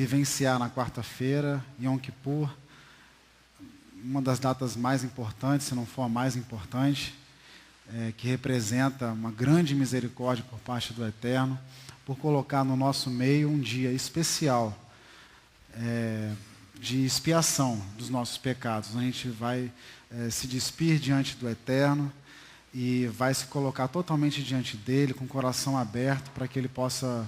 vivenciar na quarta-feira, Yom Kippur, uma das datas mais importantes, se não for a mais importante, que representa uma grande misericórdia por parte do Eterno, por colocar no nosso meio um dia especial de expiação dos nossos pecados. A gente vai se despir diante do Eterno e vai se colocar totalmente diante dele, com o coração aberto, para que ele possa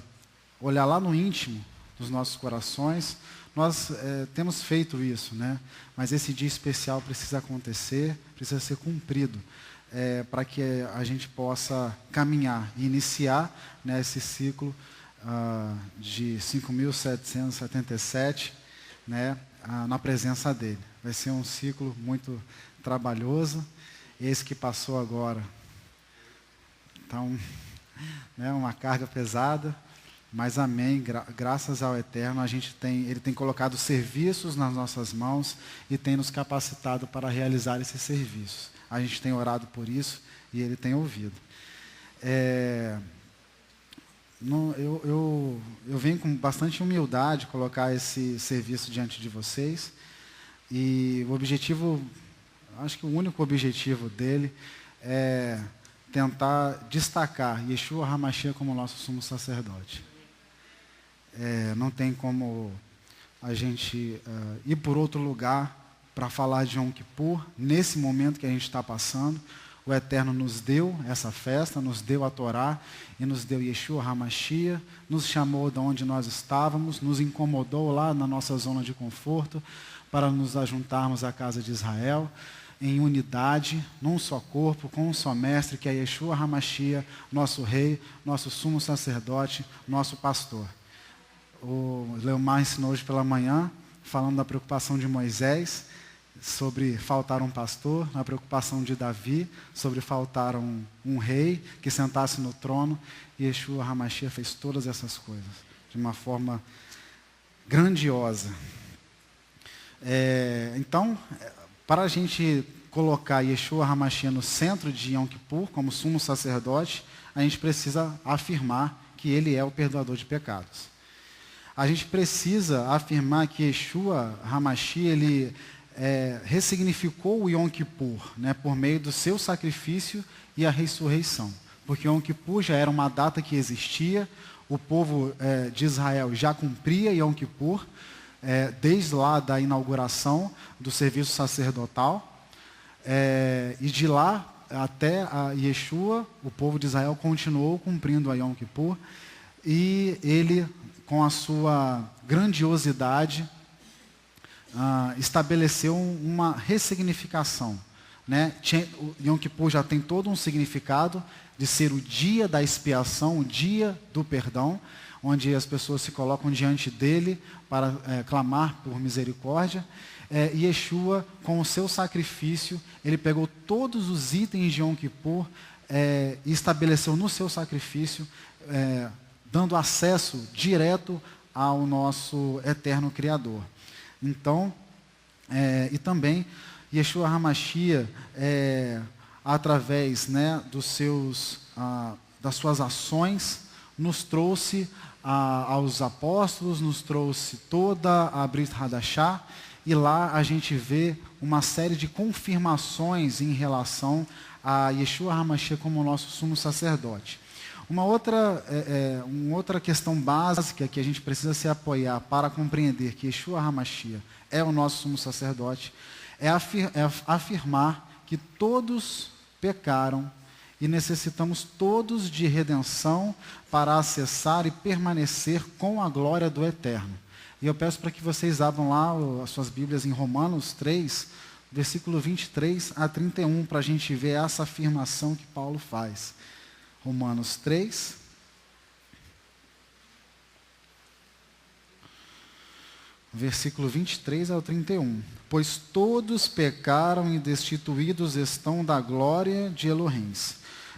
olhar lá no íntimo dos nossos corações. Nós temos feito isso, né? Mas esse dia especial precisa acontecer, precisa ser cumprido, para que a gente possa caminhar e iniciar, né, esse ciclo de 5.777, né, na presença dele. Vai ser um ciclo muito trabalhoso. Esse que passou agora está uma carga pesada, mas amém, graças ao Eterno, Ele tem colocado serviços nas nossas mãos e tem nos capacitado para realizar esses serviços. A gente tem orado por isso e Ele tem ouvido. Eu venho com bastante humildade colocar esse serviço diante de vocês, e o objetivo, acho que o único objetivo dele é tentar destacar Yeshua HaMashiach como nosso sumo sacerdote. Não tem como a gente ir por outro lugar para falar de Yom Kippur, nesse momento que a gente está passando. O Eterno nos deu essa festa, nos deu a Torá e nos deu Yeshua HaMashiach, nos chamou de onde nós estávamos, nos incomodou lá na nossa zona de conforto para nos ajuntarmos à casa de Israel em unidade, num só corpo, com um só mestre, que é Yeshua HaMashiach, nosso rei, nosso sumo sacerdote, nosso pastor. O Leomar ensinou hoje pela manhã, falando da preocupação de Moisés, sobre faltar um pastor, na preocupação de Davi, sobre faltar um rei que sentasse no trono, e Yeshua HaMashiach fez todas essas coisas, de uma forma grandiosa. Então, para a gente colocar Yeshua HaMashiach no centro de Yom Kippur, como sumo sacerdote, a gente precisa afirmar que Ele é o perdoador de pecados. A gente precisa afirmar que Yeshua HaMashiach, Ele ressignificou o Yom Kippur, né, por meio do seu sacrifício e a ressurreição. Porque Yom Kippur já era uma data que existia, o povo de Israel já cumpria Yom Kippur, desde lá da inauguração do serviço sacerdotal, e de lá até a Yeshua, o povo de Israel continuou cumprindo a Yom Kippur, e ele, com a sua grandiosidade, estabeleceu uma ressignificação, né? O Yom Kippur já tem todo um significado de ser o dia da expiação, o dia do perdão, onde as pessoas se colocam diante dele para clamar por misericórdia. E Yeshua, com o seu sacrifício, ele pegou todos os itens de Yom Kippur e estabeleceu no seu sacrifício, dando acesso direto ao nosso eterno Criador. Então, e também Yeshua HaMashiach, através, né, das suas ações, nos trouxe aos apóstolos, nos trouxe toda a Brit Hadashah, e lá a gente vê uma série de confirmações em relação a Yeshua HaMashiach como nosso sumo sacerdote. Uma outra questão básica que a gente precisa se apoiar para compreender que Yeshua HaMashiach é o nosso sumo sacerdote é afirmar que todos pecaram e necessitamos todos de redenção para acessar e permanecer com a glória do Eterno. E eu peço para que vocês abram lá as suas Bíblias em Romanos 3, versículo 23 a 31, para a gente ver essa afirmação que Paulo faz. Romanos 3, versículo 23 ao 31. Pois todos pecaram e destituídos estão da glória de Elohim,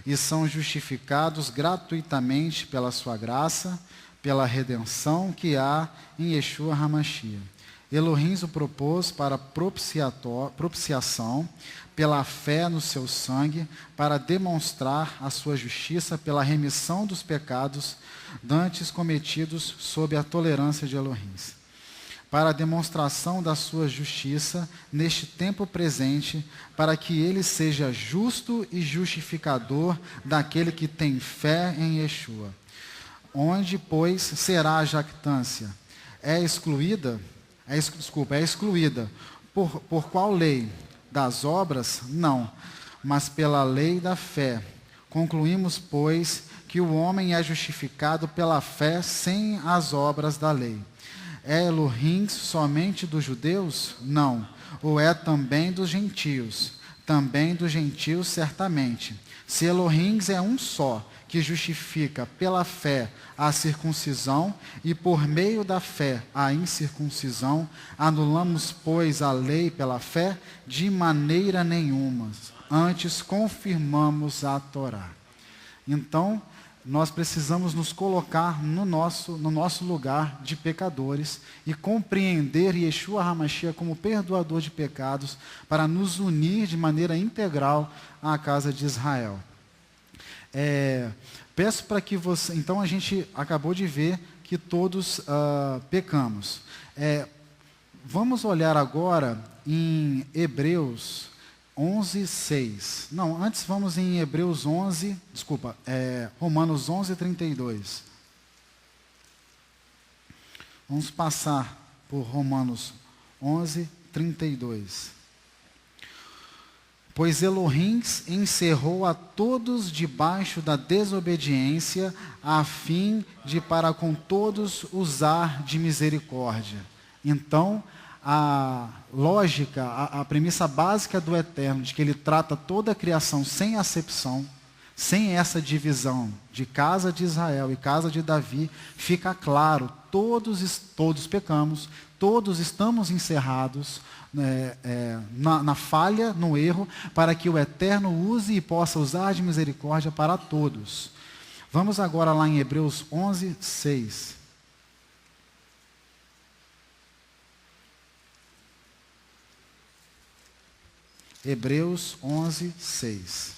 e são justificados gratuitamente pela sua graça, pela redenção que há em Yeshua HaMashiach. Elohim o propôs para propiciação, pela fé no seu sangue, para demonstrar a sua justiça pela remissão dos pecados dantes cometidos sob a tolerância de Elohim. para a demonstração da sua justiça neste tempo presente, para que ele seja justo e justificador daquele que tem fé em Yeshua. Onde, pois, será a jactância? É excluída? É excluída. Por qual lei? Das obras? Não, mas pela lei da fé. Concluímos, pois, que o homem é justificado pela fé sem as obras da lei. É Elohim somente dos judeus? Não. Ou é também dos gentios? Também dos gentios, certamente. Se Elohim é um só, que justifica pela fé a circuncisão e por meio da fé a incircuncisão, anulamos, pois, a lei pela fé? De maneira nenhuma. Antes confirmamos a Torá. Então, nós precisamos nos colocar no nosso lugar de pecadores e compreender Yeshua HaMashiach como perdoador de pecados para nos unir de maneira integral à casa de Israel. Peço para que você... Então, a gente acabou de ver que todos pecamos. Vamos olhar agora em Hebreus 11, 6. Não, antes vamos em Romanos 11, 32. Vamos passar por Romanos 11, 32. Pois Elohim encerrou a todos debaixo da desobediência, a fim de para com todos usar de misericórdia. Então, a lógica, a premissa básica do Eterno, de que ele trata toda a criação sem acepção, sem essa divisão de casa de Israel e casa de Davi, fica claro, todos pecamos, todos estamos encerrados na falha, no erro, para que o Eterno use e possa usar de misericórdia para todos. Vamos agora lá em Hebreus 11, 6. Hebreus 11, 6.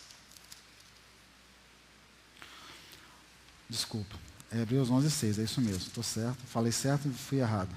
Desculpa, Hebreus 11, 6, é isso mesmo, estou certo, falei certo e fui errado.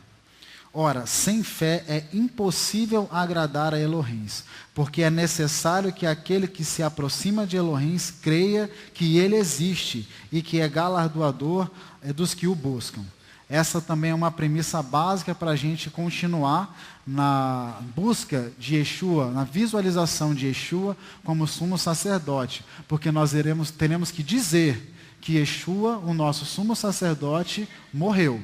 Ora, sem fé é impossível agradar a Elohim, porque é necessário que aquele que se aproxima de Elohim creia que ele existe e que é galardoador dos que o buscam. Essa também é uma premissa básica para a gente continuar na busca de Yeshua, na visualização de Yeshua como sumo sacerdote, porque nós teremos que dizer que Yeshua, o nosso sumo sacerdote, morreu,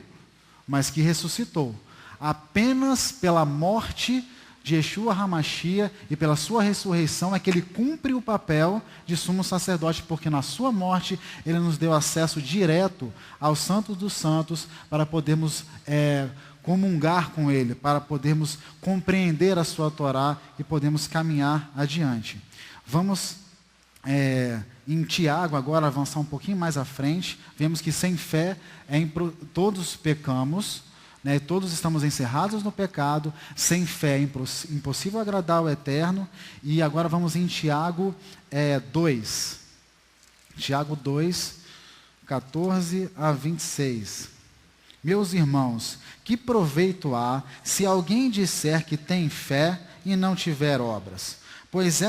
mas que ressuscitou. Apenas pela morte de Yeshua HaMashiach e pela sua ressurreição é que ele cumpre o papel de sumo sacerdote, porque na sua morte ele nos deu acesso direto ao Santo dos Santos para podermos comungar com ele, para podermos compreender a sua Torá e podermos caminhar adiante. Vamos em Tiago agora avançar um pouquinho mais à frente. Vemos que sem fé todos pecamos. Todos estamos encerrados no pecado, sem fé é impossível agradar ao Eterno. E agora vamos em Tiago 2. Tiago 2, 14 a 26. Meus irmãos, que proveito há se alguém disser que tem fé e não tiver obras? Pois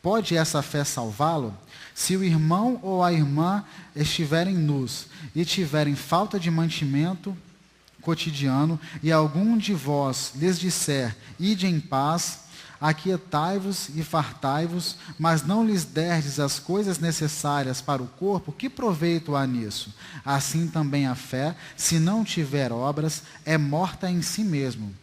pode essa fé salvá-lo? Se o irmão ou a irmã estiverem nus e tiverem falta de mantimento cotidiano, e algum de vós lhes disser, ide em paz, aquietai-vos e fartai-vos, mas não lhes derdes as coisas necessárias para o corpo, que proveito há nisso? Assim também a fé, se não tiver obras, é morta em si mesmo.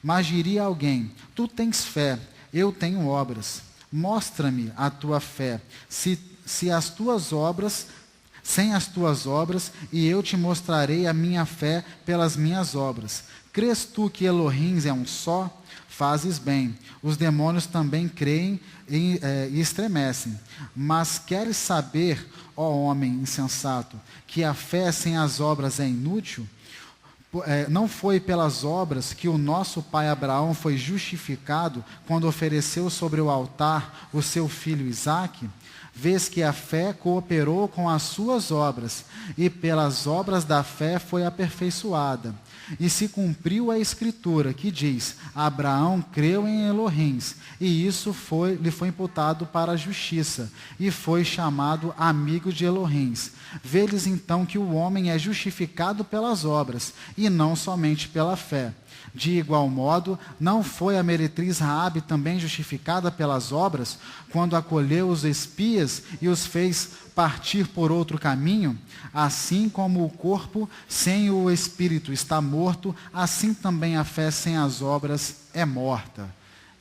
Mas diria alguém, tu tens fé, eu tenho obras. Mostra-me a tua fé, sem as tuas obras, e eu te mostrarei a minha fé pelas minhas obras. Crês tu que Elohim é um só? Fazes bem. Os demônios também creem e estremecem. Mas queres saber, ó homem insensato, que a fé sem as obras é inútil? Não foi pelas obras que o nosso pai Abraão foi justificado quando ofereceu sobre o altar o seu filho Isaque? Vês que a fé cooperou com as suas obras, e pelas obras da fé foi aperfeiçoada. E se cumpriu a escritura que diz: Abraão creu em Elohim, e isso lhe foi imputado para a justiça, e foi chamado amigo de Elohim. Vê-lhes então que o homem é justificado pelas obras, e não somente pela fé. De igual modo, não foi a meretriz Raabe também justificada pelas obras, quando acolheu os espias e os fez partir por outro caminho? Assim como o corpo sem o espírito está morto, assim também a fé sem as obras é morta.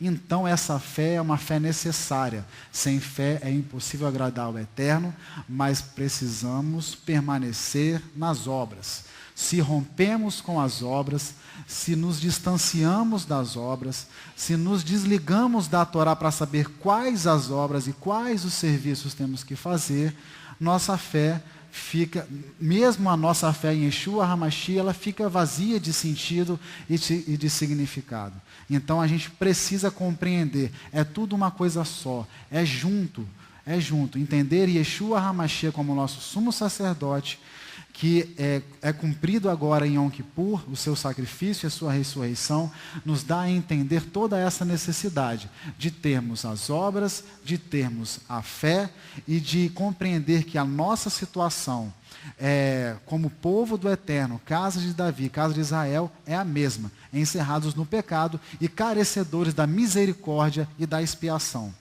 Então essa fé é uma fé necessária. Sem fé é impossível agradar ao Eterno, mas precisamos permanecer nas obras. Se rompemos com as obras, se nos distanciamos das obras, se nos desligamos da Torá para saber quais as obras e quais os serviços temos que fazer, nossa fé fica, mesmo a nossa fé em Yeshua HaMashiach, ela fica vazia de sentido e de significado. Então a gente precisa compreender, é tudo uma coisa só, é junto. Entender Yeshua HaMashiach como nosso sumo sacerdote, que é cumprido agora em Yom Kippur, o seu sacrifício e a sua ressurreição, nos dá a entender toda essa necessidade de termos as obras, de termos a fé e de compreender que a nossa situação, como povo do Eterno, casa de Davi, casa de Israel, é a mesma, encerrados no pecado e carecedores da misericórdia e da expiação.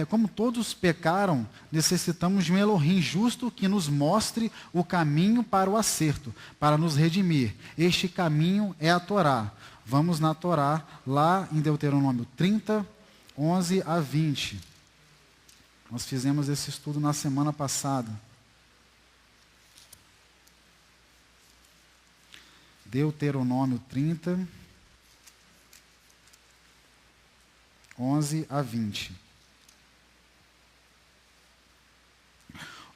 Como todos pecaram, necessitamos de um Elohim justo que nos mostre o caminho para o acerto, para nos redimir. Este caminho é a Torá. Vamos na Torá, lá em Deuteronômio 30, 11 a 20. Nós fizemos esse estudo na semana passada. Deuteronômio 30, 11 a 20.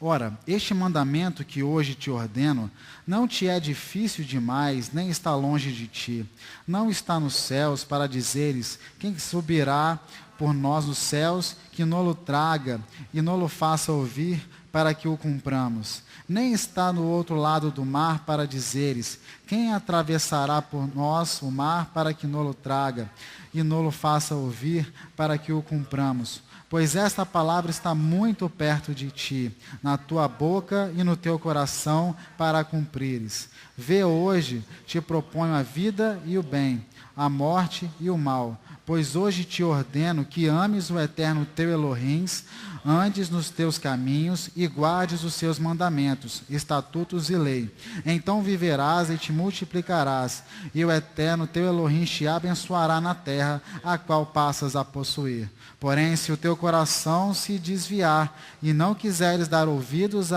Ora, este mandamento que hoje te ordeno, não te é difícil demais, nem está longe de ti. Não está nos céus para dizeres: quem subirá por nós nos céus, que nolo traga e nolo faça ouvir, para que o cumpramos. Nem está no outro lado do mar para dizeres: quem atravessará por nós o mar, para que nolo traga e nolo faça ouvir, para que o cumpramos. Pois esta palavra está muito perto de ti, na tua boca e no teu coração, para a cumprires. Vê hoje, te proponho a vida e o bem, a morte e o mal. Pois hoje te ordeno que ames o Eterno teu Elohim, andes nos teus caminhos e guardes os seus mandamentos, estatutos e lei. Então viverás e te multiplicarás, e o Eterno teu Elohim te abençoará na terra, a qual passas a possuir. Porém, se o teu coração se desviar, e não quiseres dar ouvidos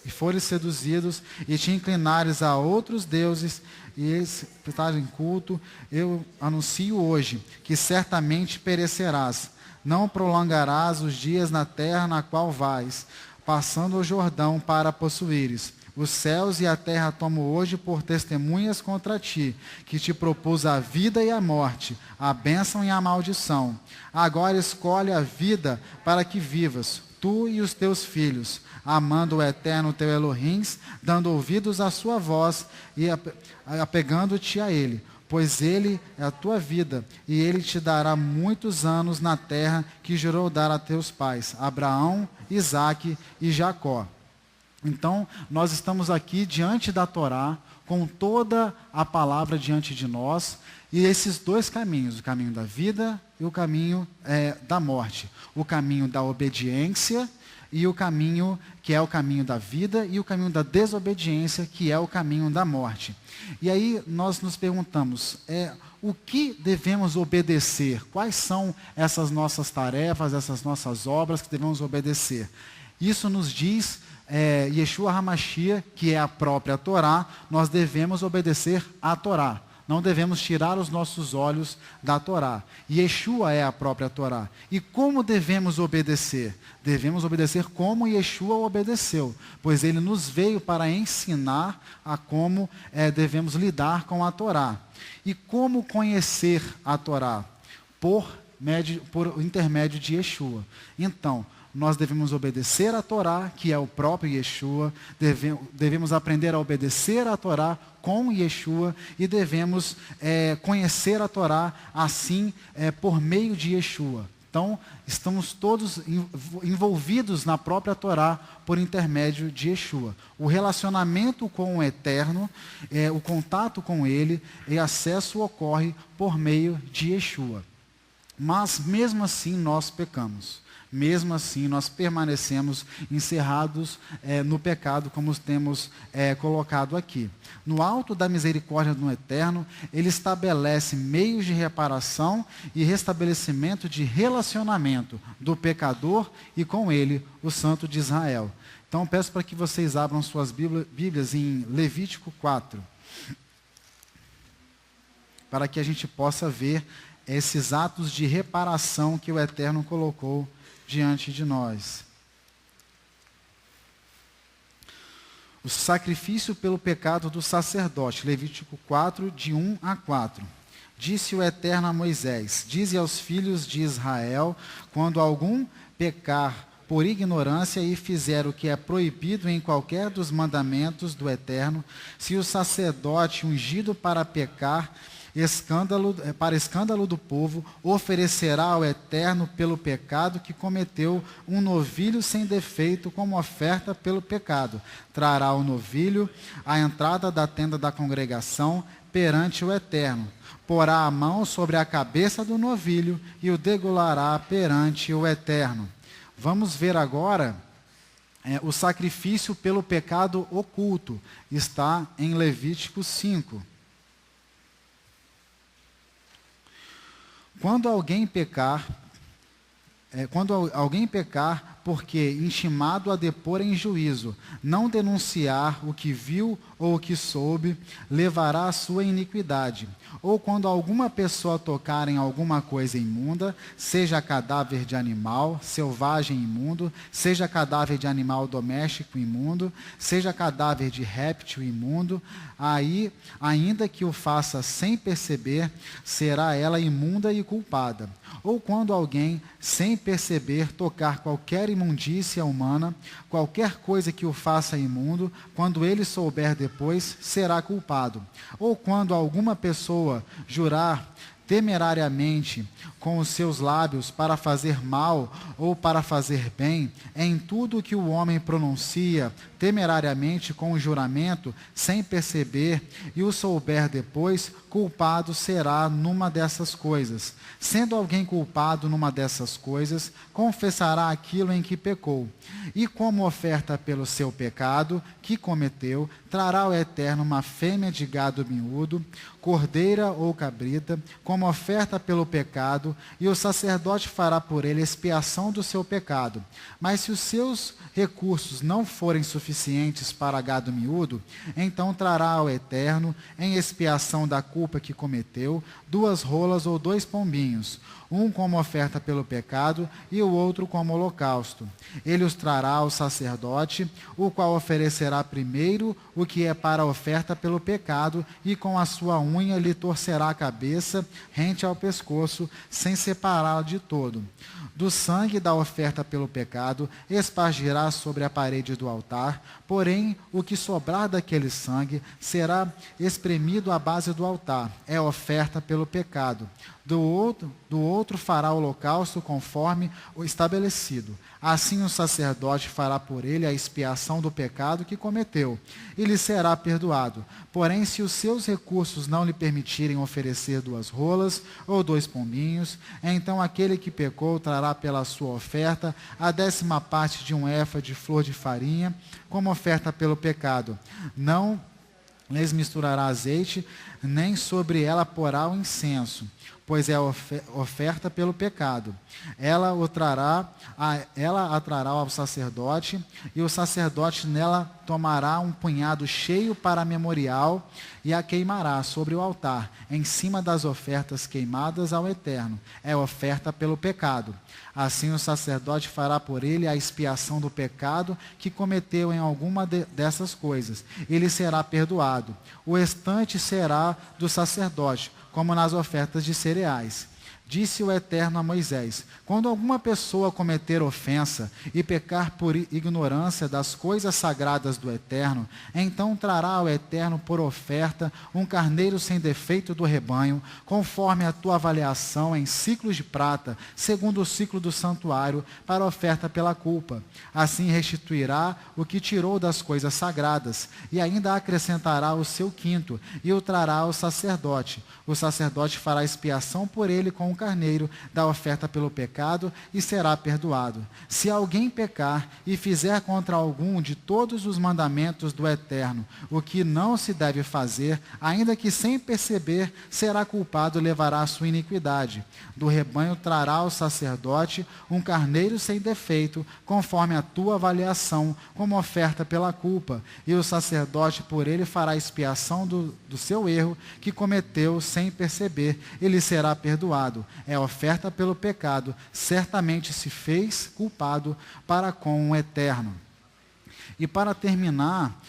e fores seduzidos, e te inclinares a outros deuses, e eles prestarem culto, eu anuncio hoje que certamente perecerás. Não prolongarás os dias na terra na qual vais, passando o Jordão para possuíres. Os céus e a terra tomo hoje por testemunhas contra ti, que te propus a vida e a morte, a bênção e a maldição. Agora escolhe a vida para que vivas, tu e os teus filhos, amando o Eterno teu Elohim, dando ouvidos à sua voz e apegando-te a ele. Pois ele é a tua vida, e ele te dará muitos anos na terra que jurou dar a teus pais, Abraão, Isaque e Jacó. Então, nós estamos aqui diante da Torá, com toda a palavra diante de nós, e esses dois caminhos, o caminho da vida e o caminho da morte. O caminho da obediência e o caminho que é o caminho da vida e o caminho da desobediência, que é o caminho da morte. E aí nós nos perguntamos, o que devemos obedecer? Quais são essas nossas tarefas, essas nossas obras que devemos obedecer? Isso nos diz Yeshua HaMashiach, que é a própria Torá. Nós devemos obedecer à Torá. Não devemos tirar os nossos olhos da Torá. Yeshua é a própria Torá. E como devemos obedecer? Devemos obedecer como Yeshua obedeceu, pois ele nos veio para ensinar a como devemos lidar com a Torá. E como conhecer a Torá? Por intermédio de Yeshua. Então, nós devemos obedecer a Torá, que é o próprio Yeshua, devemos aprender a obedecer a Torá com Yeshua e devemos conhecer a Torá assim por meio de Yeshua. Então, estamos todos envolvidos na própria Torá por intermédio de Yeshua. O relacionamento com o Eterno, o contato com Ele e acesso ocorre por meio de Yeshua. Mas mesmo assim nós pecamos. Mesmo assim, nós permanecemos encerrados no pecado, como temos colocado aqui. No alto da misericórdia do Eterno, Ele estabelece meios de reparação e restabelecimento de relacionamento do pecador e com Ele, o Santo de Israel. Então, peço para que vocês abram suas Bíblias em Levítico 4, para que a gente possa ver esses atos de reparação que o Eterno colocou diante de nós. O sacrifício pelo pecado do sacerdote, Levítico 4, de 1 a 4. Disse o Eterno a Moisés: dize aos filhos de Israel, quando algum pecar por ignorância e fizer o que é proibido em qualquer dos mandamentos do Eterno, se o sacerdote ungido para pecar, para escândalo do povo, oferecerá ao Eterno pelo pecado que cometeu um novilho sem defeito como oferta pelo pecado. Trará o novilho à entrada da tenda da congregação perante o Eterno. Porá a mão sobre a cabeça do novilho e o degolará perante o Eterno. Vamos ver agora o sacrifício pelo pecado oculto. Está em Levítico 5. Quando alguém pecar porque intimado a depor em juízo, não denunciar o que viu ou o que soube, levará a sua iniquidade. Ou quando alguma pessoa tocar em alguma coisa imunda, seja cadáver de animal selvagem imundo, seja cadáver de animal doméstico imundo, seja cadáver de réptil imundo, aí, ainda que o faça sem perceber, será ela imunda e culpada. Ou quando alguém, sem perceber, tocar qualquer imundícia humana, qualquer coisa que o faça imundo, quando ele souber depois, será culpado. Ou quando alguma pessoa jurar temerariamente com os seus lábios para fazer mal ou para fazer bem, em tudo o que o homem pronuncia temerariamente com o juramento, sem perceber, e o souber depois, culpado será numa dessas coisas. Sendo alguém culpado numa dessas coisas, confessará aquilo em que pecou. E como oferta pelo seu pecado que cometeu, trará ao Eterno uma fêmea de gado miúdo, cordeira ou cabrita, como oferta pelo pecado, e o sacerdote fará por ele expiação do seu pecado. Mas se os seus recursos não forem suficientes para gado miúdo, então trará ao Eterno, em expiação da culpa que cometeu, 2 rolas ou 2 pombinhos, um como oferta pelo pecado e o outro como holocausto. Ele os trará ao sacerdote, o qual oferecerá primeiro o que é para a oferta pelo pecado, e com a sua unha lhe torcerá a cabeça rente ao pescoço, sem separá-la de todo. Do sangue da oferta pelo pecado espargirá sobre a parede do altar, porém o que sobrar daquele sangue será espremido à base do altar, é oferta pelo pecado. Do outro fará o holocausto conforme o estabelecido. Assim o sacerdote fará por ele a expiação do pecado que cometeu, e lhe será perdoado. Porém, se os seus recursos não lhe permitirem oferecer 2 rolas ou 2 pombinhos, então aquele que pecou trará pela sua oferta a 10ª parte de um efa de flor de farinha, como oferta pelo pecado. Não lhes misturará azeite, nem sobre ela porá o incenso, pois é oferta pelo pecado. Ela a trará ao sacerdote, e o sacerdote nela tomará um punhado cheio para memorial e a queimará sobre o altar, em cima das ofertas queimadas ao Eterno. É oferta pelo pecado. Assim o sacerdote fará por ele a expiação do pecado que cometeu em alguma dessas coisas. Ele será perdoado. O restante será do sacerdote, como nas ofertas de cereais. Disse o Eterno a Moisés: quando alguma pessoa cometer ofensa e pecar por ignorância das coisas sagradas do Eterno, então trará ao Eterno por oferta um carneiro sem defeito do rebanho, conforme a tua avaliação em ciclos de prata, segundo o ciclo do santuário, para oferta pela culpa. Assim restituirá o que tirou das coisas sagradas, e ainda acrescentará o seu quinto, e o trará ao sacerdote. O sacerdote fará expiação por ele com o carneiro da oferta pelo pecado e será perdoado. Se alguém pecar e fizer contra algum de todos os mandamentos do Eterno o que não se deve fazer, ainda que sem perceber, será culpado e levará a sua iniquidade. Do rebanho trará ao sacerdote um carneiro sem defeito, conforme a tua avaliação, como oferta pela culpa, e o sacerdote por ele fará expiação do seu erro que cometeu sem perceber, ele será perdoado. É oferta pelo pecado, certamente se fez culpado para com o Eterno. E para terminar,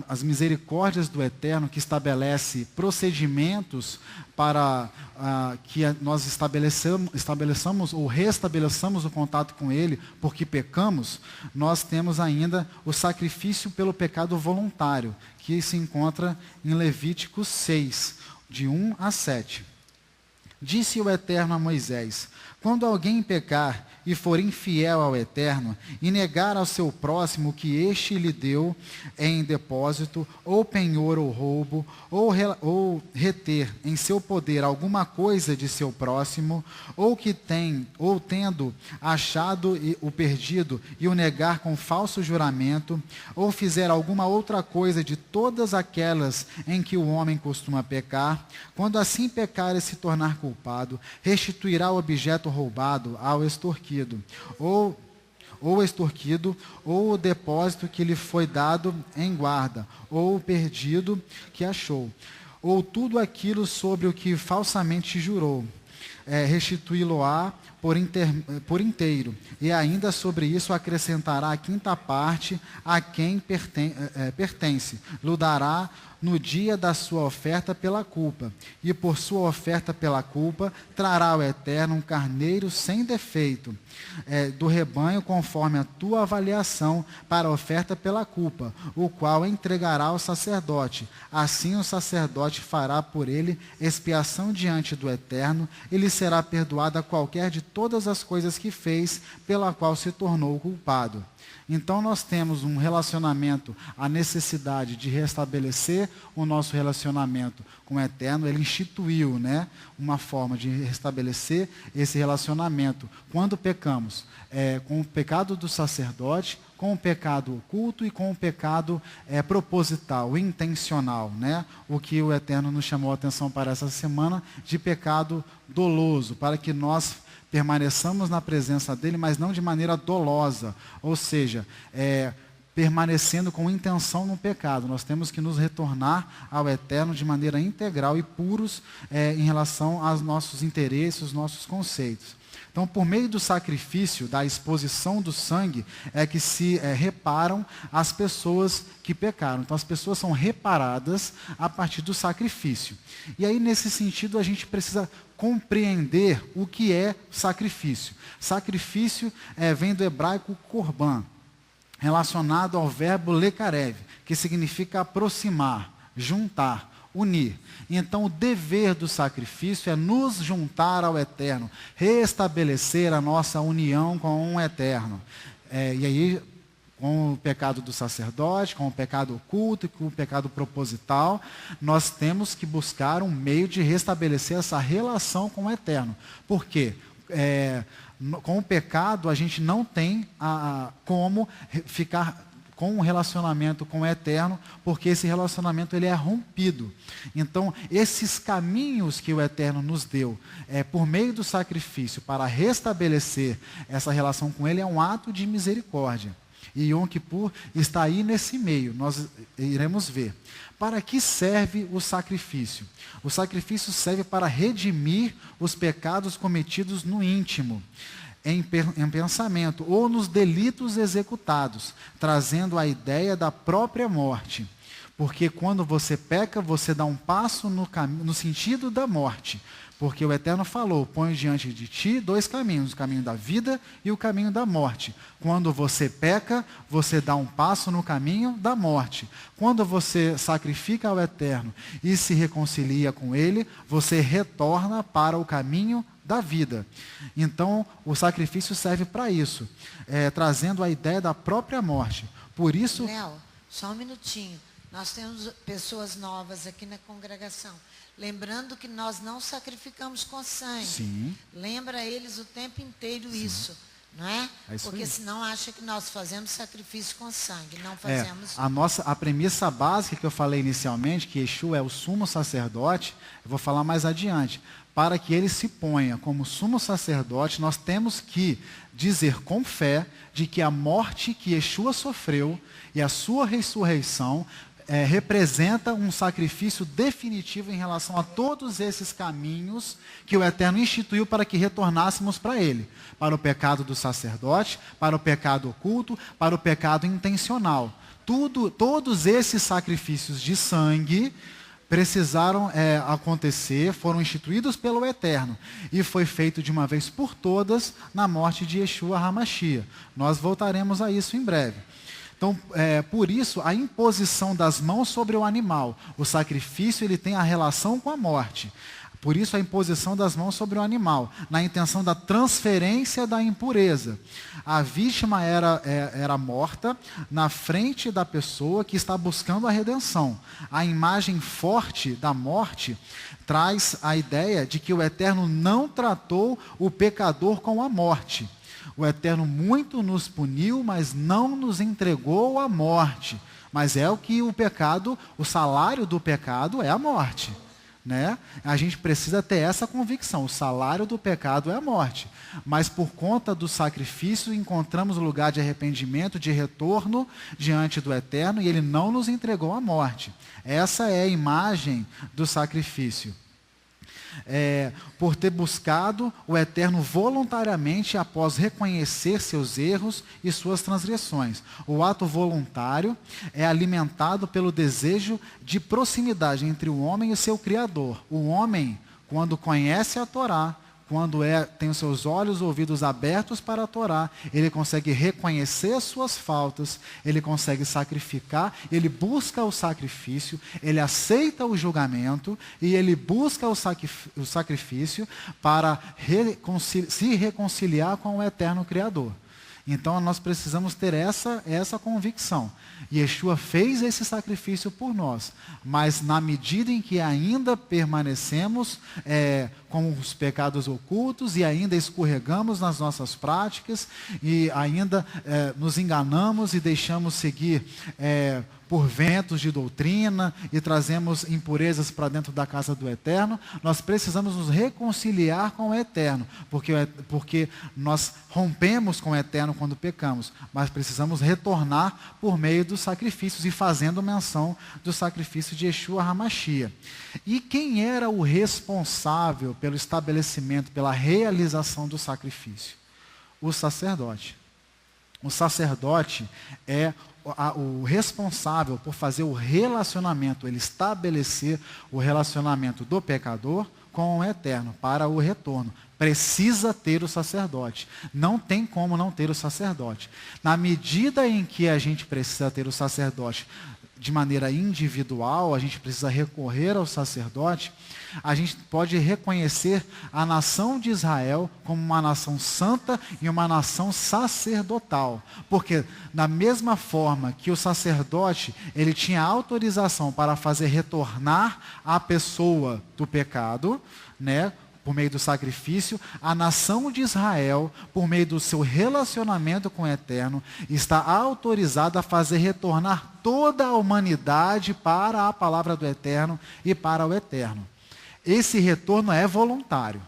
as misericórdias do Eterno, que estabelece procedimentos para que nós estabeleçamos ou restabeleçamos o contato com Ele, porque pecamos, nós temos ainda o sacrifício pelo pecado voluntário, que se encontra em Levítico 6, de 1 a 7. Disse o Eterno a Moisés: quando alguém pecar e for infiel ao Eterno, e negar ao seu próximo o que este lhe deu em depósito, ou penhor ou roubo, ou reter em seu poder alguma coisa de seu próximo, ou tendo achado o perdido e o negar com falso juramento, ou fizer alguma outra coisa de todas aquelas em que o homem costuma pecar, quando assim pecar e se tornar culpado, restituirá o objeto roubado ao extorquido, ou o depósito que lhe foi dado em guarda, ou o perdido que achou, ou tudo aquilo sobre o que falsamente jurou, restituí-lo-á por inteiro, e ainda sobre isso acrescentará a quinta parte a quem pertence, lhe dará no dia da sua oferta pela culpa, e por sua oferta pela culpa trará ao Eterno um carneiro sem defeito, do rebanho conforme a tua avaliação para a oferta pela culpa, o qual entregará ao sacerdote. Assim o sacerdote fará por ele expiação diante do Eterno, e lhe será perdoada qualquer de todas as coisas que fez, pela qual se tornou culpado. Então nós temos um relacionamento, a necessidade de restabelecer o nosso relacionamento com o Eterno. Ele instituiu, uma forma de restabelecer esse relacionamento. Quando pecamos, com o pecado do sacerdote, com o pecado oculto e com o pecado proposital, intencional, o que o Eterno nos chamou a atenção para essa semana, de pecado doloso, para que nós permaneçamos na presença dele, mas não de maneira dolosa, ou seja, permanecendo com intenção no pecado. Nós temos que nos retornar ao Eterno de maneira integral e puros em relação aos nossos interesses, aos nossos conceitos. Então, por meio do sacrifício, da exposição do sangue, é que se reparam as pessoas que pecaram. Então, as pessoas são reparadas a partir do sacrifício. E aí, nesse sentido, a gente precisa compreender o que é sacrifício. Sacrifício vem do hebraico korban, relacionado ao verbo lekarev, que significa aproximar, juntar, unir. Então, o dever do sacrifício é nos juntar ao Eterno, restabelecer a nossa união com o Eterno. E aí, com o pecado do sacerdote, com o pecado oculto e com o pecado proposital, nós temos que buscar um meio de restabelecer essa relação com o Eterno. Por quê? Com o pecado, a gente não tem como com um relacionamento com o Eterno, porque esse relacionamento ele é rompido. Então, esses caminhos que o Eterno nos deu, por meio do sacrifício, para restabelecer essa relação com Ele, é um ato de misericórdia. E Yom Kippur está aí nesse meio, nós iremos ver. Para que serve o sacrifício? O sacrifício serve para redimir os pecados cometidos no íntimo, em pensamento, ou nos delitos executados, trazendo a ideia da própria morte. Porque quando você peca, você dá um passo no sentido da morte. Porque o Eterno falou, põe diante de ti dois caminhos, o caminho da vida e o caminho da morte. Quando você peca, você dá um passo no caminho da morte. Quando você sacrifica ao Eterno e se reconcilia com Ele, você retorna para o caminho da vida. Então, o sacrifício serve para isso, trazendo a ideia da própria morte. Por isso... Léo, só um minutinho. Nós temos pessoas novas aqui na congregação. Lembrando que nós não sacrificamos com sangue. Sim. Lembra eles o tempo inteiro isso, não é? Porque senão acha que nós fazemos sacrifício com sangue. Não fazemos. A premissa básica que eu falei inicialmente, que Yeshua é o sumo sacerdote, eu vou falar mais adiante. Para que ele se ponha como sumo sacerdote, nós temos que dizer com fé de que a morte que Yeshua sofreu e a sua ressurreição representa um sacrifício definitivo em relação a todos esses caminhos que o Eterno instituiu para que retornássemos para Ele. Para o pecado do sacerdote, para o pecado oculto, para o pecado intencional. Todos esses sacrifícios de sangue precisaram acontecer, foram instituídos pelo Eterno. E foi feito de uma vez por todas na morte de Yeshua HaMashiach. Nós voltaremos a isso em breve. Então, por isso, a imposição das mãos sobre o animal. O sacrifício ele tem a relação com a morte. Por isso, a imposição das mãos sobre o animal, na intenção da transferência da impureza. A vítima era morta na frente da pessoa que está buscando a redenção. A imagem forte da morte traz a ideia de que o Eterno não tratou o pecador com a morte. O Eterno muito nos puniu, mas não nos entregou à morte. Mas é o que o pecado, o salário do pecado é a morte. Né? A gente precisa ter essa convicção, o salário do pecado é a morte. Mas por conta do sacrifício, encontramos lugar de arrependimento, de retorno diante do Eterno, e Ele não nos entregou à morte. Essa é a imagem do sacrifício. Por ter buscado o Eterno voluntariamente após reconhecer seus erros e suas transgressões. O ato voluntário é alimentado pelo desejo de proximidade entre o homem e seu Criador. O homem, quando conhece a Torá, quando tem os seus olhos e ouvidos abertos para a Torá, ele consegue reconhecer as suas faltas, ele consegue sacrificar, ele busca o sacrifício, ele aceita o julgamento e ele busca o sacrifício para se reconciliar com o Eterno Criador. Então nós precisamos ter essa convicção. Yeshua fez esse sacrifício por nós, mas na medida em que ainda permanecemos com os pecados ocultos e ainda escorregamos nas nossas práticas e ainda nos enganamos e deixamos seguir por ventos de doutrina e trazemos impurezas para dentro da casa do Eterno, nós precisamos nos reconciliar com o Eterno, porque nós rompemos com o Eterno quando pecamos, mas precisamos retornar por meio dos sacrifícios e fazendo menção do sacrifício de Yeshua HaMashiach. E quem era o responsável pelo estabelecimento, pela realização do sacrifício? O sacerdote. O sacerdote é o responsável por fazer o relacionamento, ele estabelecer o relacionamento do pecador com o Eterno para o retorno. Precisa ter o sacerdote. Não tem como não ter o sacerdote. Na medida em que a gente precisa ter o sacerdote de maneira individual, a gente precisa recorrer ao sacerdote, a gente pode reconhecer a nação de Israel como uma nação santa e uma nação sacerdotal. Porque da mesma forma que o sacerdote, ele tinha autorização para fazer retornar a pessoa do pecado, né? por meio do sacrifício, a nação de Israel, por meio do seu relacionamento com o Eterno, está autorizada a fazer retornar toda a humanidade para a palavra do Eterno e para o Eterno. Esse retorno é voluntário,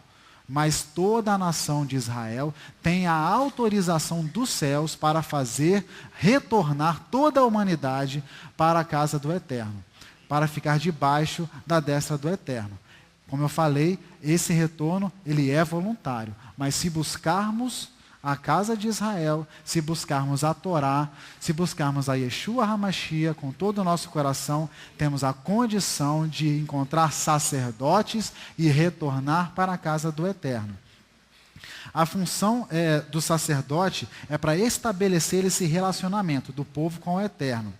mas toda a nação de Israel tem a autorização dos céus para fazer retornar toda a humanidade para a casa do Eterno, para ficar debaixo da destra do Eterno. Como eu falei, esse retorno, ele é voluntário. Mas se buscarmos a casa de Israel, se buscarmos a Torá, se buscarmos a Yeshua HaMashiach com todo o nosso coração, temos a condição de encontrar sacerdotes e retornar para a casa do Eterno. A função do sacerdote é para estabelecer esse relacionamento do povo com o Eterno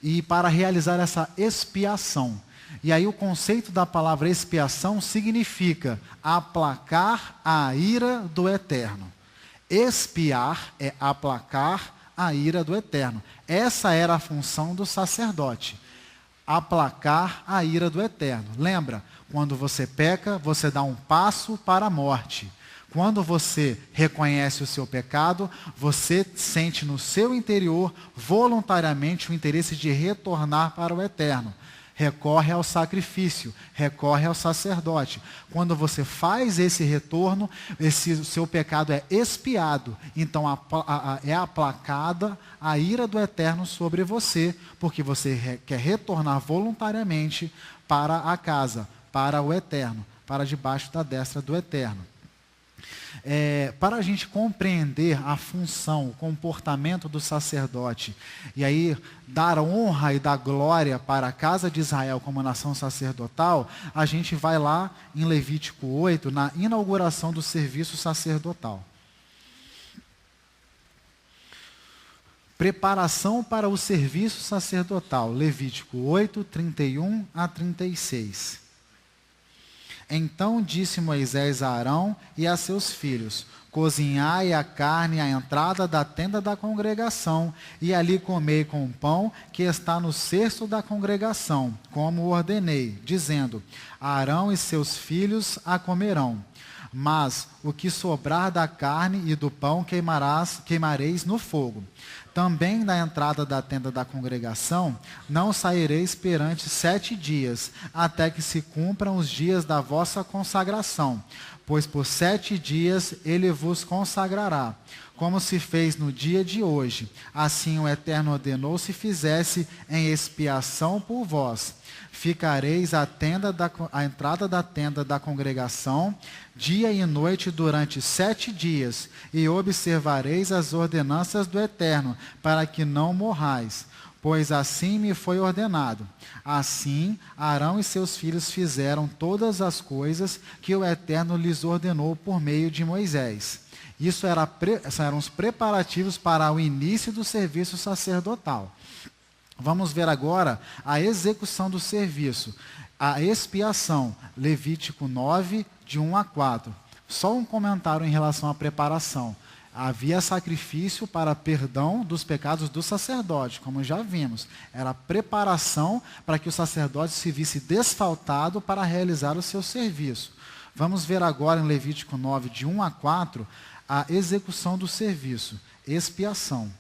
e para realizar essa expiação. E aí o conceito da palavra expiação significa aplacar a ira do Eterno. Expiar é aplacar a ira do Eterno. Essa era a função do sacerdote, aplacar a ira do Eterno. Lembra, quando você peca, você dá um passo para a morte. Quando você reconhece o seu pecado, você sente no seu interior voluntariamente o interesse de retornar para o Eterno. Recorre ao sacrifício, recorre ao sacerdote. Quando você faz esse retorno, o seu pecado é expiado. Então é aplacada a ira do Eterno sobre você, porque você quer retornar voluntariamente para a casa, para o Eterno, para debaixo da destra do Eterno. Para a gente compreender a função, o comportamento do sacerdote, e aí dar honra e dar glória para a casa de Israel como nação sacerdotal, a gente vai lá em Levítico 8, na inauguração do serviço sacerdotal. Preparação para o serviço sacerdotal, Levítico 8, 31 a 36. Então disse Moisés a Arão e a seus filhos: cozinhai a carne à entrada da tenda da congregação, e ali comei com o pão que está no cesto da congregação, como ordenei, dizendo: Arão e seus filhos a comerão. Mas o que sobrar da carne e do pão queimareis no fogo. Também da entrada da tenda da congregação não saireis perante 7 dias, até que se cumpram os dias da vossa consagração, pois por 7 dias ele vos consagrará, como se fez no dia de hoje. Assim o Eterno ordenou se fizesse em expiação por vós. Ficareis à entrada da tenda da congregação, dia e noite durante 7 dias, e observareis as ordenanças do Eterno, para que não morrais, pois assim me foi ordenado. Assim, Arão e seus filhos fizeram todas as coisas que o Eterno lhes ordenou por meio de Moisés. Isso eram os preparativos para o início do serviço sacerdotal. Vamos ver agora a execução do serviço, a expiação, Levítico 9, de 1 a 4. Só um comentário em relação à preparação. Havia sacrifício para perdão dos pecados do sacerdote, como já vimos. Era preparação para que o sacerdote se visse desfaltado para realizar o seu serviço. Vamos ver agora em Levítico 9, de 1 a 4, a execução do serviço, expiação.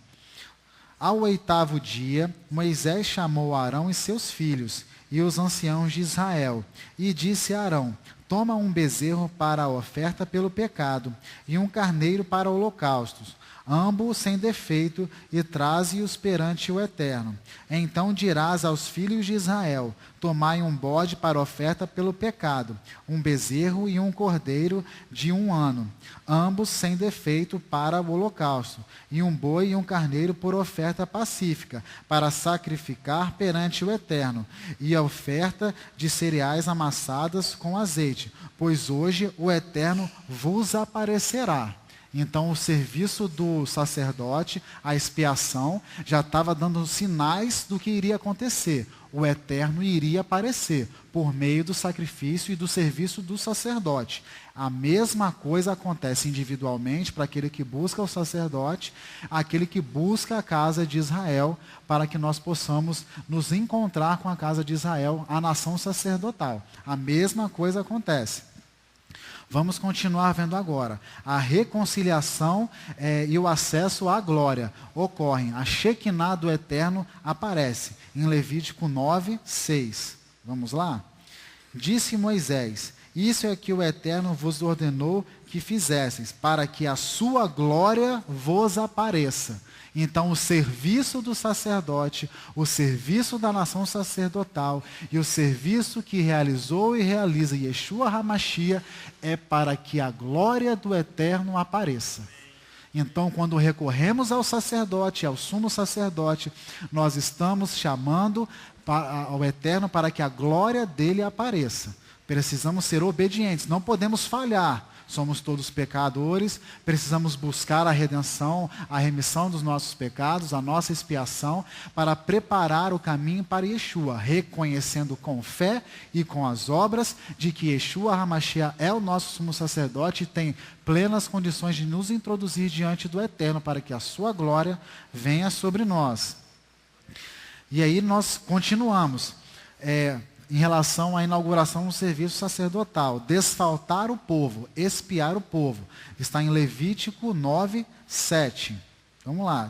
Ao 8º dia, Moisés chamou Arão e seus filhos e os anciãos de Israel, e disse a Arão: toma um bezerro para a oferta pelo pecado, e um carneiro para holocaustos, ambos sem defeito, e traze-os perante o Eterno. Então dirás aos filhos de Israel: tomai um bode para oferta pelo pecado, um bezerro e um cordeiro de 1 ano, ambos sem defeito para o holocausto, e um boi e um carneiro por oferta pacífica, para sacrificar perante o Eterno, e a oferta de cereais amassadas com azeite, pois hoje o Eterno vos aparecerá. Então, o serviço do sacerdote, a expiação, já estava dando sinais do que iria acontecer. O Eterno iria aparecer por meio do sacrifício e do serviço do sacerdote. A mesma coisa acontece individualmente para aquele que busca o sacerdote, aquele que busca a casa de Israel, para que nós possamos nos encontrar com a casa de Israel, a nação sacerdotal. A mesma coisa acontece. Vamos continuar vendo agora. A reconciliação e o acesso à glória ocorrem. A Shekinah do Eterno aparece em Levítico 9, 6. Vamos lá? Disse Moisés: isso é que o Eterno vos ordenou que fizesseis, para que a sua glória vos apareça. Então, o serviço do sacerdote, o serviço da nação sacerdotal e o serviço que realizou e realiza Yeshua HaMashiach é para que a glória do Eterno apareça. Então, quando recorremos ao sacerdote, ao sumo sacerdote, nós estamos chamando ao Eterno para que a glória dele apareça. Precisamos ser obedientes, não podemos falhar. Somos todos pecadores, precisamos buscar a redenção, a remissão dos nossos pecados, a nossa expiação, para preparar o caminho para Yeshua, reconhecendo com fé e com as obras de que Yeshua HaMashiach é o nosso sumo sacerdote e tem plenas condições de nos introduzir diante do Eterno, para que a sua glória venha sobre nós. E aí nós continuamos. Em relação à inauguração do serviço sacerdotal, desfaltar o povo, expiar o povo. Está em Levítico 9, 7. Vamos lá.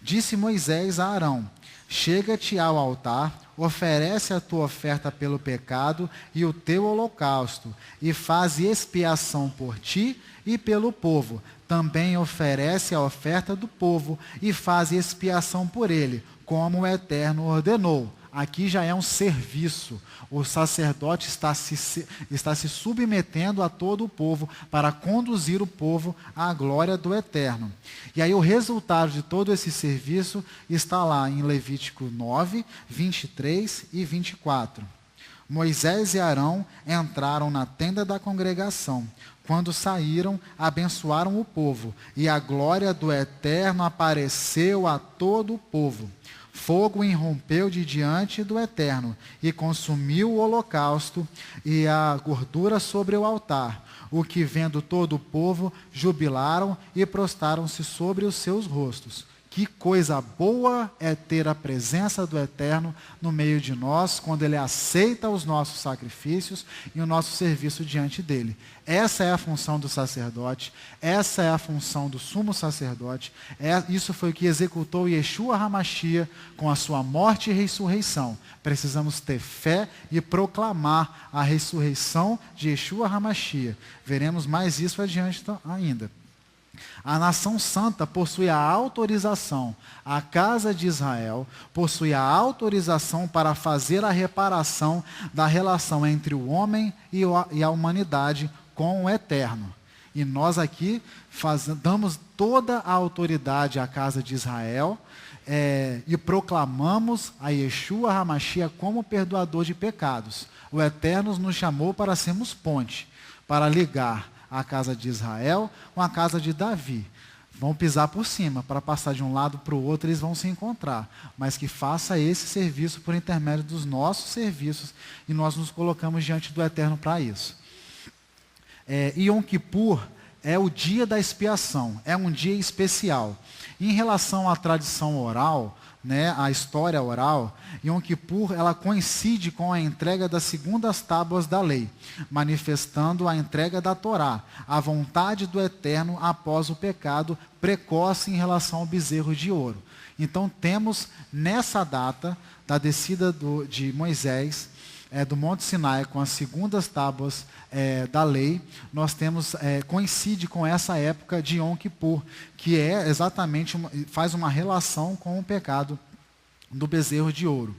Disse Moisés a Arão: chega-te ao altar, oferece a tua oferta pelo pecado e o teu holocausto, e faze expiação por ti e pelo povo. Também oferece a oferta do povo e faze expiação por ele, como o Eterno ordenou. Aqui já é um serviço. O sacerdote está se submetendo a todo o povo para conduzir o povo à glória do Eterno. E aí o resultado de todo esse serviço está lá em Levítico 9, 23 e 24. Moisés e Arão entraram na tenda da congregação. Quando saíram, abençoaram o povo, e a glória do Eterno apareceu a todo o povo. Fogo irrompeu de diante do Eterno e consumiu o holocausto e a gordura sobre o altar, o que vendo todo o povo jubilaram e prostraram-se sobre os seus rostos. Que coisa boa é ter a presença do Eterno no meio de nós, quando Ele aceita os nossos sacrifícios e o nosso serviço diante dEle. Essa é a função do sacerdote, essa é a função do sumo sacerdote, isso foi o que executou Yeshua HaMashiach com a sua morte e ressurreição. Precisamos ter fé e proclamar a ressurreição de Yeshua HaMashiach. Veremos mais isso adiante ainda. A nação santa possui a autorização, a casa de Israel possui a autorização para fazer a reparação da relação entre o homem e a humanidade com o Eterno. E nós aqui damos toda a autoridade à casa de Israel e proclamamos a Yeshua HaMashiach como perdoador de pecados. O Eterno nos chamou para sermos ponte, para ligar a casa de Israel com a casa de Davi. Vão pisar por cima, para passar de um lado para o outro, eles vão se encontrar. Mas que faça esse serviço por intermédio dos nossos serviços, e nós nos colocamos diante do Eterno para isso. Yom Kippur é o dia da expiação, é um dia especial. Em relação à tradição oral, a história oral, Yom Kippur ela coincide com a entrega das segundas tábuas da lei, manifestando a entrega da Torá, a vontade do Eterno após o pecado precoce em relação ao bezerro de ouro. Então temos nessa data da descida de Moisés, do Monte Sinai, com as segundas tábuas da lei, nós temos, coincide com essa época de Yom Kippur, que é exatamente, faz uma relação com o pecado do bezerro de ouro.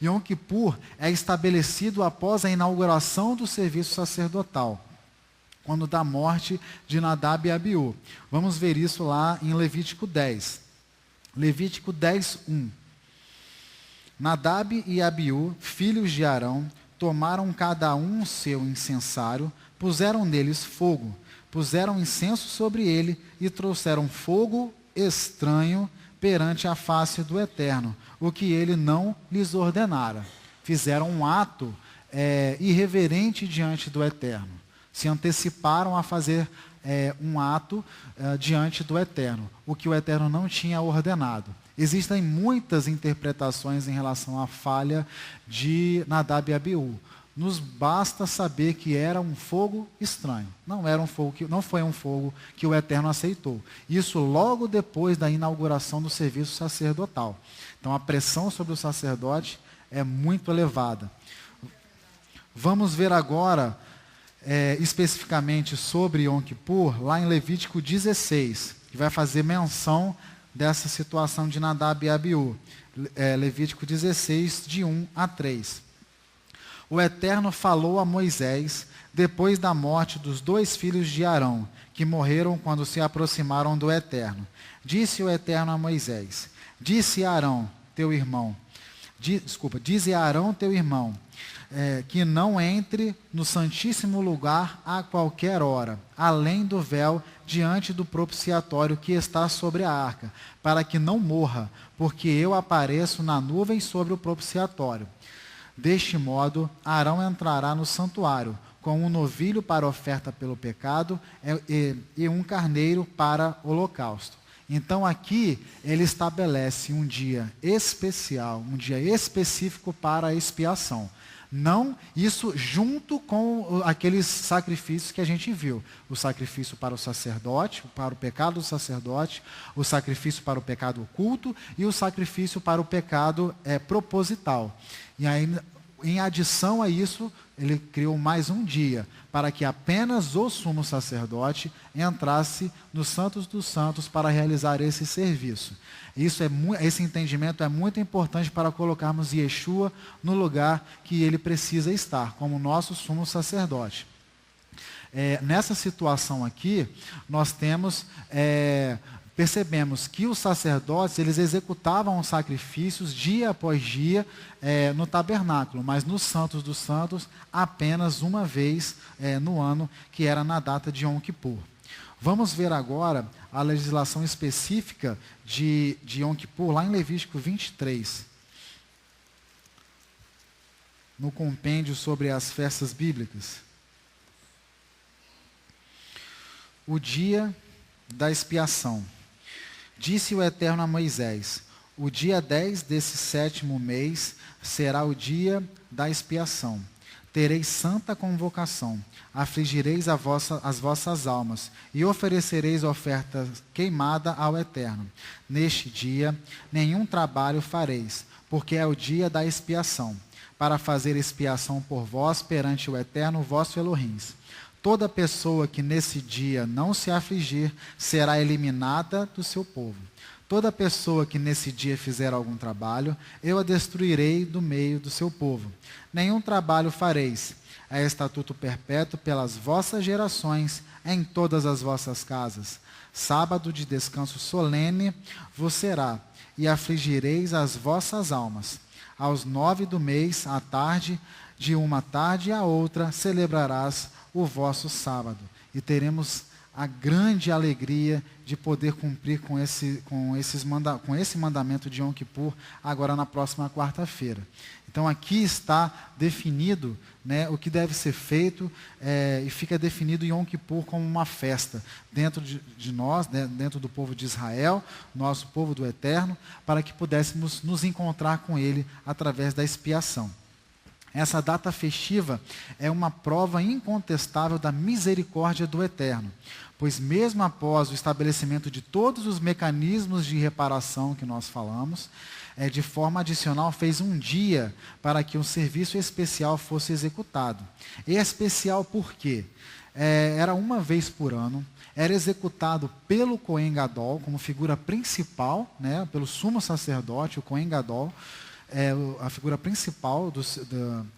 Yom Kippur é estabelecido após a inauguração do serviço sacerdotal, quando da morte de Nadab e Abiú. Vamos ver isso lá em Levítico 10. Levítico 10, 1. Nadab e Abiú, filhos de Arão, tomaram cada um seu incensário, puseram neles fogo, puseram incenso sobre ele e trouxeram fogo estranho perante a face do Eterno, o que ele não lhes ordenara. Fizeram um ato irreverente diante do Eterno. Se anteciparam a fazer um ato diante do Eterno, o que o Eterno não tinha ordenado. Existem muitas interpretações em relação à falha de Nadab e Abiú. nos basta saber que era um fogo estranho. Não foi um fogo que o Eterno aceitou. Isso logo depois da inauguração do serviço sacerdotal. Então a pressão sobre o sacerdote é muito elevada. Vamos ver agora especificamente sobre Yom Kippur, lá em Levítico 16, que vai fazer menção dessa situação de Nadab e Abiú. Levítico 16, de 1 a 3. O Eterno falou a Moisés depois da morte dos 2 filhos de Arão, que morreram quando se aproximaram do Eterno. Dize a Arão, teu irmão, dize a Arão, teu irmão, que não entre no santíssimo lugar a qualquer hora, além do véu, diante do propiciatório que está sobre a arca, para que não morra, porque eu apareço na nuvem sobre o propiciatório. Deste modo, Arão entrará no santuário, com um novilho para oferta pelo pecado e um carneiro para holocausto. Então aqui ele estabelece um dia especial, um dia específico para a expiação. Não isso junto com aqueles sacrifícios que a gente viu. O sacrifício para o sacerdote, para o pecado do sacerdote, o sacrifício para o pecado oculto e o sacrifício para o pecado proposital. E aí, em adição a isso, ele criou mais um dia, para que apenas o sumo sacerdote entrasse nos Santos dos Santos para realizar esse serviço. Esse entendimento é muito importante para colocarmos Yeshua no lugar que ele precisa estar, como nosso sumo sacerdote. Nessa situação aqui, nós percebemos que os sacerdotes, eles executavam os sacrifícios dia após dia no tabernáculo, mas nos Santos dos Santos apenas uma vez no ano, que era na data de Yom Kippur. Vamos ver agora a legislação específica de Yom Kippur, lá em Levítico 23, no compêndio sobre as festas bíblicas. O dia da expiação. Disse o Eterno a Moisés: o dia 10 desse 7º mês será o dia da expiação. Tereis santa convocação, afligireis as vossas almas, e oferecereis oferta queimada ao Eterno. Neste dia, nenhum trabalho fareis, porque é o dia da expiação, para fazer expiação por vós perante o Eterno vosso Elohim. Toda pessoa que nesse dia não se afligir, será eliminada do seu povo. Toda pessoa que nesse dia fizer algum trabalho, eu a destruirei do meio do seu povo. Nenhum trabalho fareis. É estatuto perpétuo pelas vossas gerações, em todas as vossas casas. Sábado de descanso solene vos será, e afligireis as vossas almas. Aos 9 do mês, à tarde, de uma tarde à outra, celebrarás o vosso sábado. E teremos a grande alegria de poder cumprir com esse mandamento de Yom Kippur agora na próxima quarta-feira. Então aqui está definido, né, o que deve ser feito e fica definido Yom Kippur como uma festa dentro de nós, né, dentro do povo de Israel, nosso povo do Eterno, para que pudéssemos nos encontrar com Ele através da expiação. Essa data festiva é uma prova incontestável da misericórdia do Eterno, pois mesmo após o estabelecimento de todos os mecanismos de reparação que nós falamos, de forma adicional fez um dia para que um serviço especial fosse executado. E especial por quê? Era uma vez por ano, era executado pelo Cohen Gadol, como figura principal, né, pelo sumo sacerdote, o Cohen Gadol, a figura principal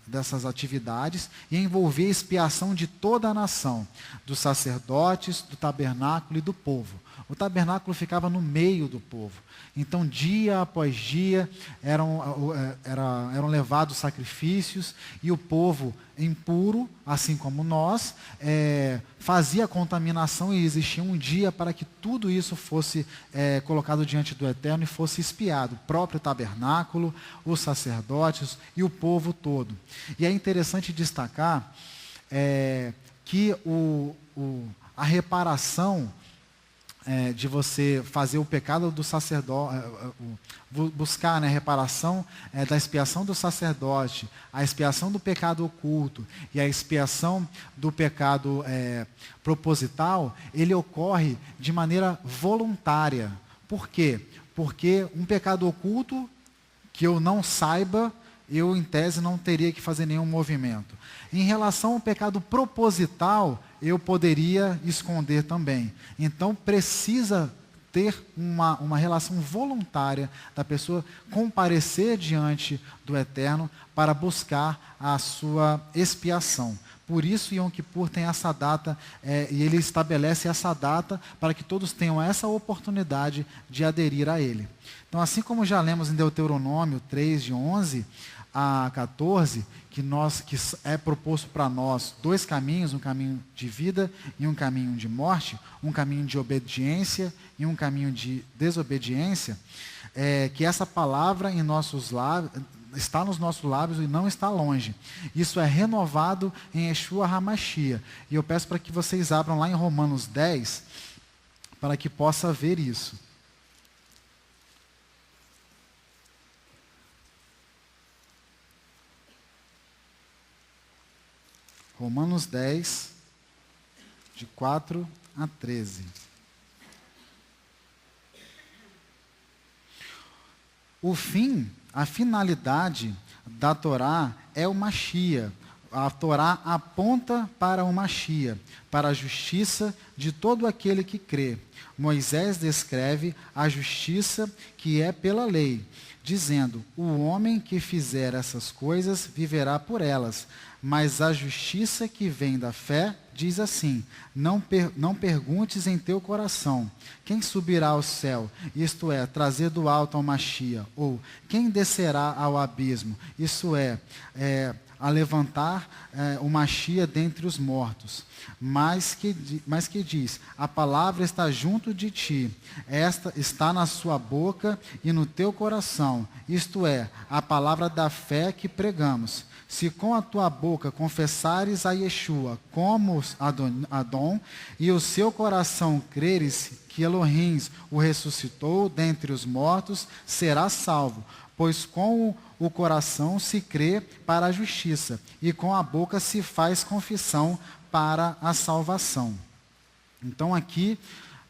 dessas atividades, e envolvia a expiação de toda a nação, dos sacerdotes, do tabernáculo e do povo. O tabernáculo ficava no meio do povo. Então, dia após dia, eram levados sacrifícios, e o povo impuro, assim como nós, fazia a contaminação, e existia um dia para que tudo isso fosse colocado diante do Eterno e fosse expiado. O próprio tabernáculo, os sacerdotes e o povo todo. E é interessante destacar que a reparação de você fazer o pecado do sacerdote, buscar, né, reparação da expiação do sacerdote, a expiação do pecado oculto e a expiação do pecado proposital, ele ocorre de maneira voluntária. Por quê? Porque um pecado oculto que eu não saiba, eu, em tese, não teria que fazer nenhum movimento. Em relação ao pecado proposital, eu poderia esconder também. Então, precisa ter uma relação voluntária da pessoa comparecer diante do Eterno para buscar a sua expiação. Por isso, Yom Kippur tem essa data, e ele estabelece essa data para que todos tenham essa oportunidade de aderir a ele. Então, assim como já lemos em Deuteronômio 3, de 11 a 14, que é proposto para nós 2 caminhos, um caminho de vida e um caminho de morte, um caminho de obediência e um caminho de desobediência, que essa palavra em nossos lábios, está nos nossos lábios e não está longe. Isso é renovado em Yeshua HaMashiach. E eu peço para que vocês abram lá em Romanos 10, para que possa ver isso. Romanos 10, de 4 a 13. O fim, a finalidade da Torá é o Mashiach. A Torá aponta para o Mashiach, para a justiça de todo aquele que crê. Moisés descreve a justiça que é pela lei, dizendo: o homem que fizer essas coisas viverá por elas. Mas a justiça que vem da fé diz assim: não perguntes em teu coração, quem subirá ao céu, isto é, trazer do alto ao Mashiach, ou quem descerá ao abismo, isto é, a levantar o Mashiach dentre os mortos. Mas que diz: a palavra está junto de ti, esta está na sua boca e no teu coração, isto é, a palavra da fé que pregamos. Se com a tua boca confessares a Yeshua como Adon, e o seu coração creres que Elohim o ressuscitou dentre os mortos, serás salvo. Pois com o coração se crê para a justiça, e com a boca se faz confissão para a salvação. Então aqui,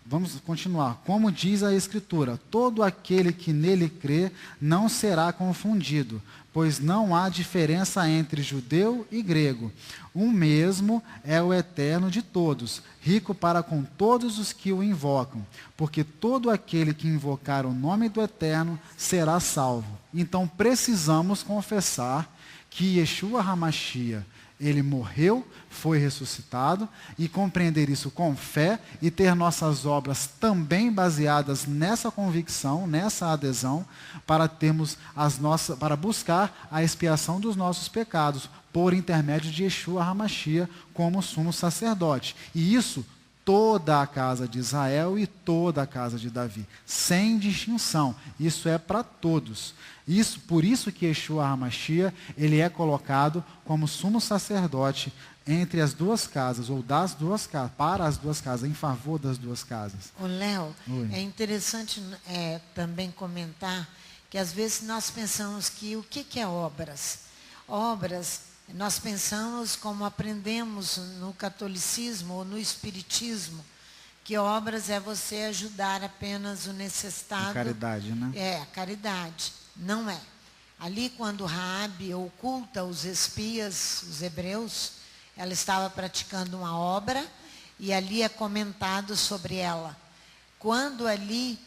vamos continuar. Como diz a Escritura: todo aquele que nele crê não será confundido, pois não há diferença entre judeu e grego. Um mesmo é o Eterno de todos, rico para com todos os que o invocam, porque todo aquele que invocar o nome do Eterno será salvo. Então precisamos confessar que Yeshua HaMashiach, ele morreu, foi ressuscitado, e compreender isso com fé e ter nossas obras também baseadas nessa convicção, nessa adesão, para termos para buscar a expiação dos nossos pecados por intermédio de Yeshua HaMashiach como sumo sacerdote. E isso toda a casa de Israel e toda a casa de Davi, sem distinção. Isso é para todos. Por isso que Yeshua HaMashiach, ele é colocado como sumo sacerdote entre as duas casas, ou das duas casas, para as duas casas, em favor das duas casas. Ô Léo, é interessante também comentar que às vezes nós pensamos que o que é obras? Obras, nós pensamos, como aprendemos no catolicismo ou no espiritismo, que obras é você ajudar apenas o necessitado. A caridade, né? A caridade. Não é. Ali, quando Raabe oculta os espias, os hebreus, ela estava praticando uma obra e ali é comentado sobre ela. Quando ali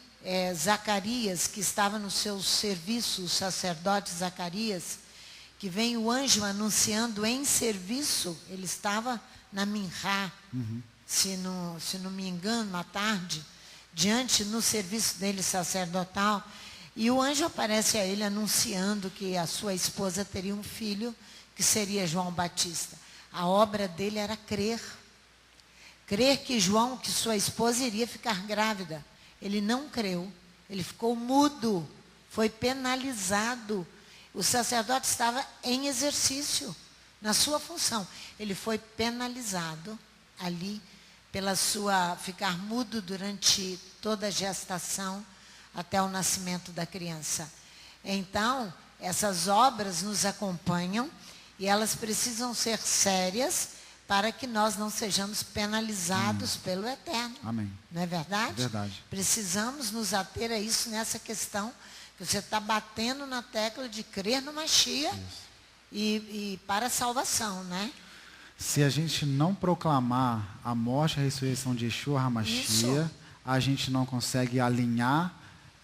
Zacarias, que estava no seu serviço, o sacerdote Zacarias, que vem o anjo anunciando em serviço, ele estava na Minhá, se não me engano, à tarde, diante no serviço dele sacerdotal, e o anjo aparece a ele anunciando que a sua esposa teria um filho, que seria João Batista. A obra dele era crer. Crer que sua esposa iria ficar grávida. Ele não creu, ele ficou mudo, foi penalizado. O sacerdote estava em exercício, na sua função. Ele foi penalizado ali pela sua ficar mudo durante toda a gestação até o nascimento da criança. Então, essas obras nos acompanham e elas precisam ser sérias para que nós não sejamos penalizados pelo Eterno. Amém. Não é verdade? Verdade. Precisamos nos ater a isso nessa questão que você está batendo na tecla de crer no Mashiach e para a salvação, né? Se a gente não proclamar a morte e a ressurreição de Yeshua HaMashiach, a gente não consegue alinhar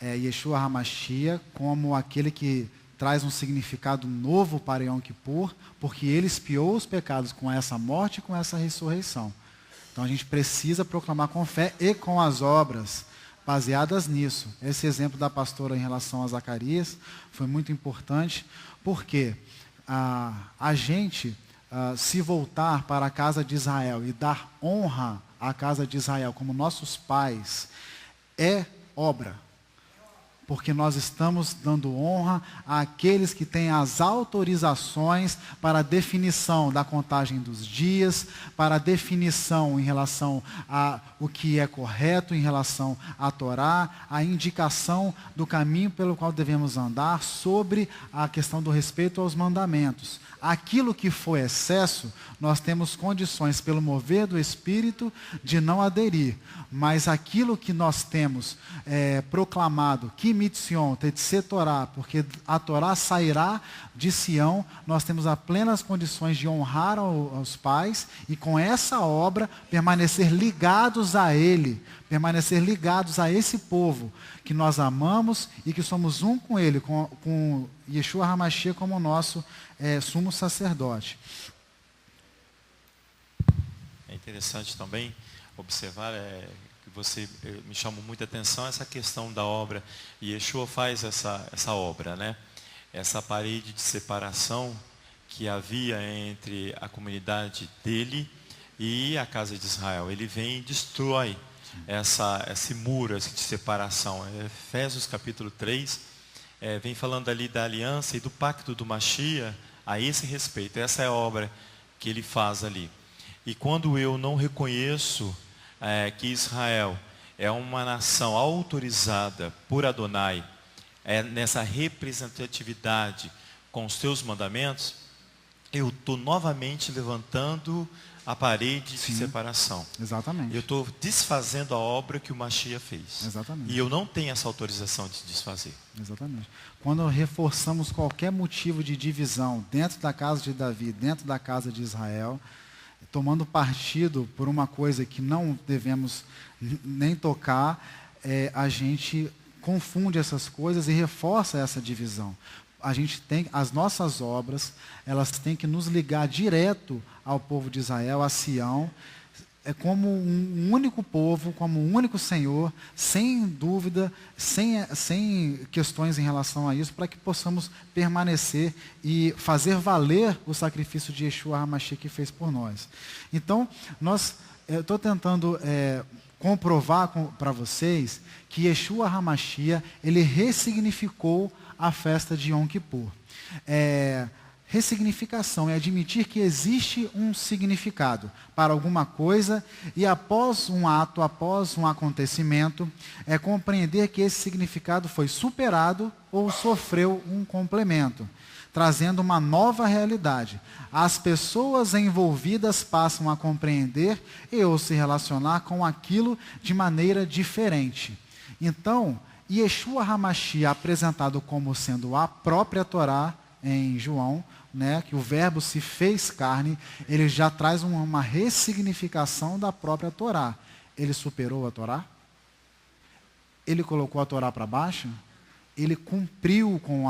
Yeshua HaMashiach como aquele que traz um significado novo para Yom Kippur, porque ele expiou os pecados com essa morte e com essa ressurreição. Então a gente precisa proclamar com fé e com as obras baseadas nisso. Esse exemplo da pastora em relação a Zacarias foi muito importante, porque a gente se voltar para a casa de Israel e dar honra à casa de Israel como nossos pais é obra. Porque nós estamos dando honra àqueles que têm as autorizações para a definição da contagem dos dias, para a definição em relação a o que é correto em relação à Torá, a indicação do caminho pelo qual devemos andar, sobre a questão do respeito aos mandamentos. Aquilo que for excesso, nós temos condições, pelo mover do Espírito, de não aderir. Mas aquilo que nós temos proclamado, que mitzion, tetse Torá, porque a Torá sairá de Sião, nós temos as plenas condições de honrar aos pais e com essa obra permanecer ligados a Ele, permanecer ligados a esse povo que nós amamos e que somos um com Ele, com Yeshua HaMashiach como nosso sumo sacerdote. É interessante também observar que você me chamou muita atenção essa questão da obra. E Yeshua faz essa obra, né? Essa parede de separação que havia entre a comunidade dele e a casa de Israel. Ele vem e destrói esse muro de separação. Efésios capítulo 3 vem falando ali da aliança e do pacto do Mashiach a esse respeito. Essa é a obra que ele faz ali. E quando eu não reconheço que Israel é uma nação autorizada por Adonai, nessa representatividade com os seus mandamentos, eu estou novamente levantando a parede de separação. Exatamente. Eu estou desfazendo a obra que o Mashiach fez. Exatamente. E eu não tenho essa autorização de desfazer. Exatamente. Quando reforçamos qualquer motivo de divisão dentro da casa de Davi, dentro da casa de Israel, tomando partido por uma coisa que não devemos nem tocar, a gente confunde essas coisas e reforça essa divisão. As nossas obras, elas têm que nos ligar direto ao povo de Israel, a Sião, como um único povo, como um único Senhor, sem dúvida, sem questões em relação a isso, para que possamos permanecer e fazer valer o sacrifício de Yeshua HaMashiach que fez por nós. Então, eu estou tentando comprovar para vocês que Yeshua HaMashiach, ele ressignificou a festa de Yom Kippur. Ressignificação é admitir que existe um significado para alguma coisa e após um ato, após um acontecimento, é compreender que esse significado foi superado ou sofreu um complemento, trazendo uma nova realidade. As pessoas envolvidas passam a compreender e ou se relacionar com aquilo de maneira diferente. Então, Yeshua HaMashiach, apresentado como sendo a própria Torá em João, que o verbo se fez carne, ele já traz uma ressignificação da própria Torá. Ele superou a Torá? Ele colocou a Torá para baixo? Ele cumpriu com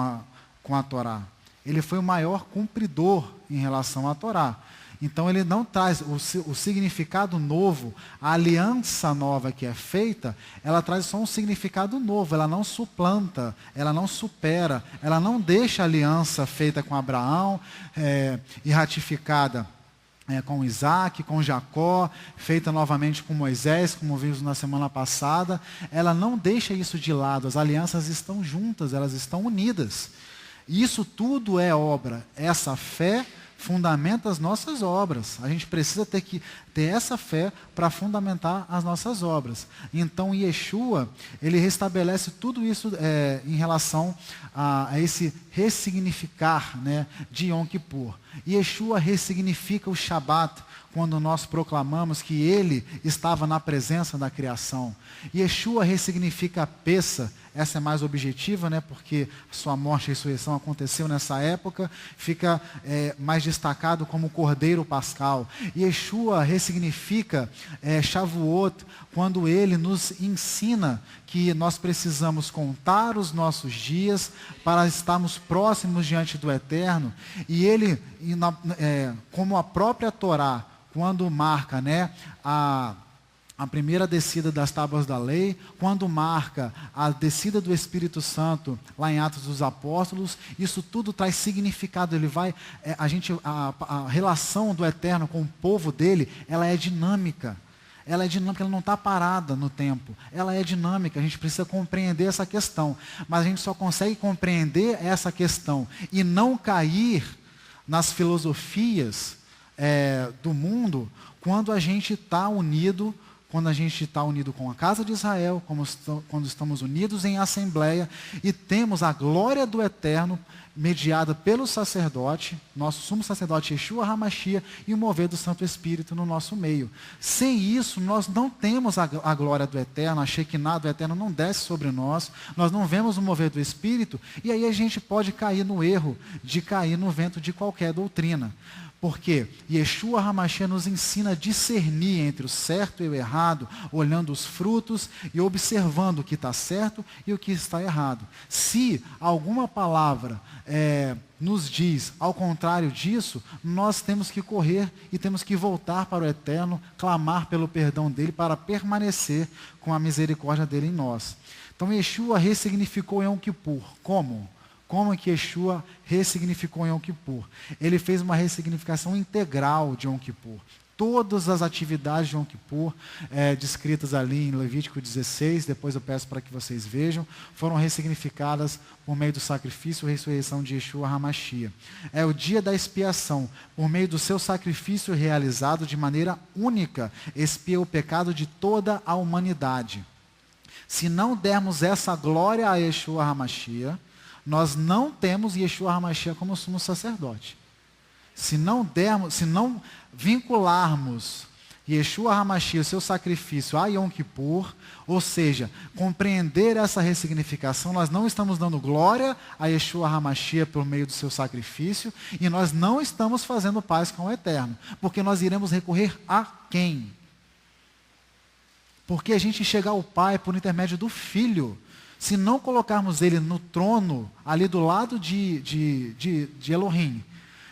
a Torá. Ele foi o maior cumpridor em relação à Torá. Então ele não traz o significado novo, a aliança nova que é feita, ela traz só um significado novo, ela não suplanta, ela não supera, ela não deixa a aliança feita com Abraão e ratificada com Isaac, com Jacó, feita novamente com Moisés, como vimos na semana passada, ela não deixa isso de lado, as alianças estão juntas, elas estão unidas. Isso tudo é obra, essa fé fundamenta as nossas obras. A gente precisa ter que ter essa fé para fundamentar as nossas obras. Então, Yeshua, ele restabelece tudo isso em relação a esse ressignificar, né, de Yom Kippur. Yeshua ressignifica o Shabat, quando nós proclamamos que ele estava na presença da criação. Yeshua ressignifica a Pessa, essa é mais objetiva, né, porque sua morte e ressurreição aconteceu nessa época, fica mais destacado como o Cordeiro Pascal. Yeshua ressignifica Shavuot, quando ele nos ensina que nós precisamos contar os nossos dias para estarmos próximos diante do Eterno, e ele, como a própria Torá, quando marca, né, a primeira descida das tábuas da lei, quando marca a descida do Espírito Santo lá em Atos dos Apóstolos, isso tudo traz significado. Ele vai, a relação do Eterno com o povo dele, ela é dinâmica. Ela é dinâmica, ela não está parada no tempo. Ela é dinâmica, a gente precisa compreender essa questão. Mas a gente só consegue compreender essa questão e não cair nas filosofias do mundo quando a gente está unido, com a casa de Israel, quando estamos unidos em assembleia e temos a glória do Eterno mediada pelo sacerdote, nosso sumo sacerdote Yeshua HaMashiach, e o mover do Santo Espírito no nosso meio. Sem isso, nós não temos a glória do Eterno, a Shekinah do Eterno não desce sobre nós não vemos o mover do Espírito, e aí a gente pode cair no erro de cair no vento de qualquer doutrina. Porque Yeshua HaMashiach nos ensina a discernir entre o certo e o errado, olhando os frutos e observando o que está certo e o que está errado. Se alguma palavra nos diz ao contrário disso, nós temos que correr e temos que voltar para o Eterno, clamar pelo perdão dele para permanecer com a misericórdia dele em nós. Então Yeshua ressignificou Yom Kippur. Como? Como que Yeshua ressignificou Yom Kippur? Ele fez uma ressignificação integral de Yom Kippur. Todas as atividades de Yom Kippur, descritas ali em Levítico 16, depois eu peço para que vocês vejam, foram ressignificadas por meio do sacrifício e ressurreição de Yeshua HaMashiach. É o dia da expiação, por meio do seu sacrifício realizado de maneira única, expia o pecado de toda a humanidade. Se não dermos essa glória a Yeshua HaMashiach, nós não temos Yeshua HaMashiach como sumo sacerdote. Se não vincularmos Yeshua HaMashiach, o seu sacrifício a Yom Kippur, ou seja, compreender essa ressignificação, nós não estamos dando glória a Yeshua HaMashiach por meio do seu sacrifício, e nós não estamos fazendo paz com o Eterno, porque nós iremos recorrer a quem? Porque a gente chega ao Pai por intermédio do Filho. Se não colocarmos ele no trono, ali do lado de Elohim,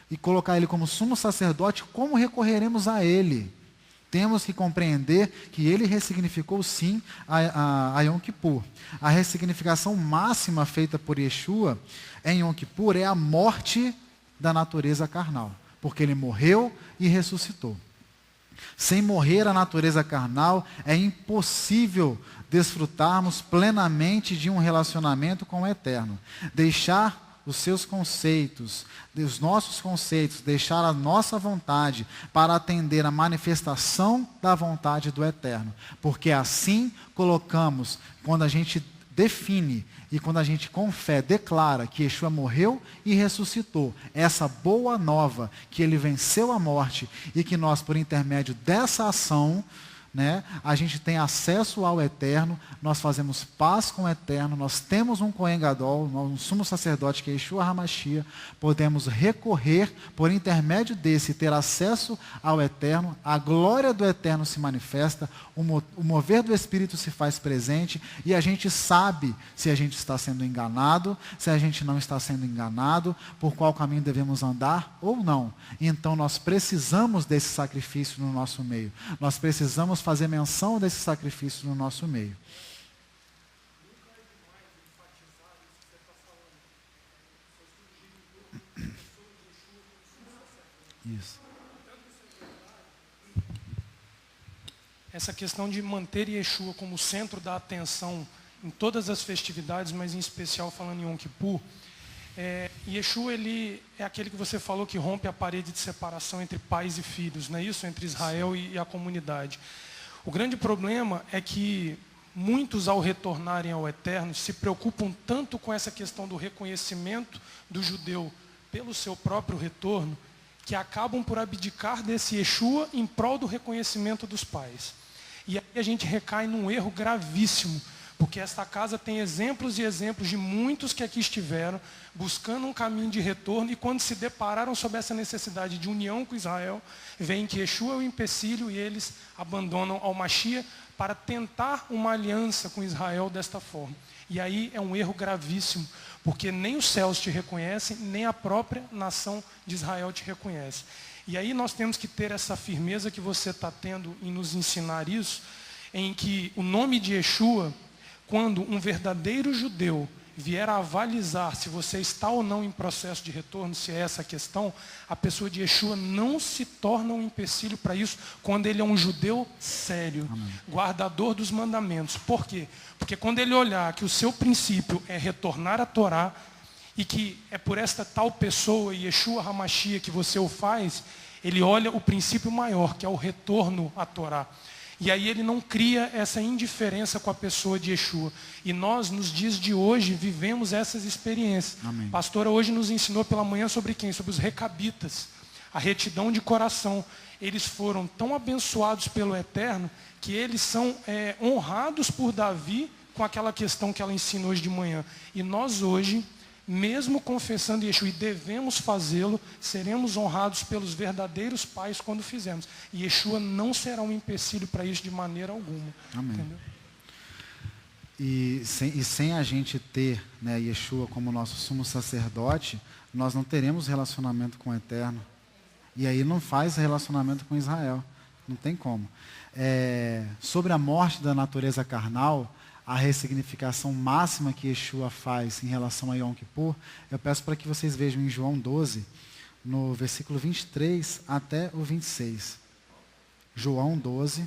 e colocar ele como sumo sacerdote, como recorreremos a ele? Temos que compreender que ele ressignificou sim a Yom Kippur. A ressignificação máxima feita por Yeshua em Yom Kippur é a morte da natureza carnal, porque ele morreu e ressuscitou. Sem morrer a natureza carnal, é impossível desfrutarmos plenamente de um relacionamento com o Eterno. Deixar os seus conceitos, os nossos conceitos, deixar a nossa vontade para atender a manifestação da vontade do Eterno. Porque assim colocamos, quando a gente define e quando a gente com fé declara que Yeshua morreu e ressuscitou, essa boa nova, que ele venceu a morte e que nós, por intermédio dessa ação, a gente tem acesso ao Eterno, nós fazemos paz com o Eterno, nós temos um Kohen Gadol, um sumo sacerdote que é Yeshua HaMashiach, podemos recorrer por intermédio desse, ter acesso ao Eterno, a glória do Eterno se manifesta, o mover do Espírito se faz presente e a gente sabe se a gente está sendo enganado, se a gente não está sendo enganado, por qual caminho devemos andar ou não. Então nós precisamos desse sacrifício no nosso meio, nós precisamos fazer menção desse sacrifício no nosso meio. Isso. Essa questão de manter Yeshua como centro da atenção em todas as festividades, mas em especial falando em Yom Kippur, Yeshua, ele é aquele que você falou que rompe a parede de separação entre pais e filhos, não é isso? Entre Israel e a comunidade. O grande problema é que muitos, ao retornarem ao Eterno, se preocupam tanto com essa questão do reconhecimento do judeu pelo seu próprio retorno, que acabam por abdicar desse Yeshua em prol do reconhecimento dos pais. E aí a gente recai num erro gravíssimo, porque esta casa tem exemplos e exemplos de muitos que aqui estiveram, buscando um caminho de retorno, e quando se depararam sobre essa necessidade de união com Israel, veem que Yeshua é o empecilho e eles abandonam ao Mashiach para tentar uma aliança com Israel desta forma. E aí é um erro gravíssimo, porque nem os céus te reconhecem, nem a própria nação de Israel te reconhece. E aí nós temos que ter essa firmeza que você está tendo em nos ensinar isso, em que o nome de Yeshua, quando um verdadeiro judeu vier a avalizar se você está ou não em processo de retorno, se é essa a questão, a pessoa de Yeshua não se torna um empecilho para isso quando ele é um judeu sério, guardador dos mandamentos. Por quê? Porque quando ele olhar que o seu princípio é retornar à Torá, e que é por esta tal pessoa, Yeshua HaMashiach, que você o faz, ele olha o princípio maior, que é o retorno à Torá. E aí ele não cria essa indiferença com a pessoa de Yeshua. E nós, nos dias de hoje, vivemos essas experiências. Amém. A pastora hoje nos ensinou pela manhã sobre quem? Sobre os recabitas. A retidão de coração. Eles foram tão abençoados pelo Eterno que eles são honrados por Davi com aquela questão que ela ensina hoje de manhã. E nós hoje, mesmo confessando Yeshua, e devemos fazê-lo, seremos honrados pelos verdadeiros pais quando fizermos. E Yeshua não será um empecilho para isso de maneira alguma. Amém. Entendeu? E sem a gente ter, né, Yeshua como nosso sumo sacerdote, nós não teremos relacionamento com o Eterno. E aí não faz relacionamento com Israel. Não tem como. Sobre a morte da natureza carnal, a ressignificação máxima que Yeshua faz em relação a Yom Kippur, eu peço para que vocês vejam em João 12, no versículo 23 até o 26. João 12.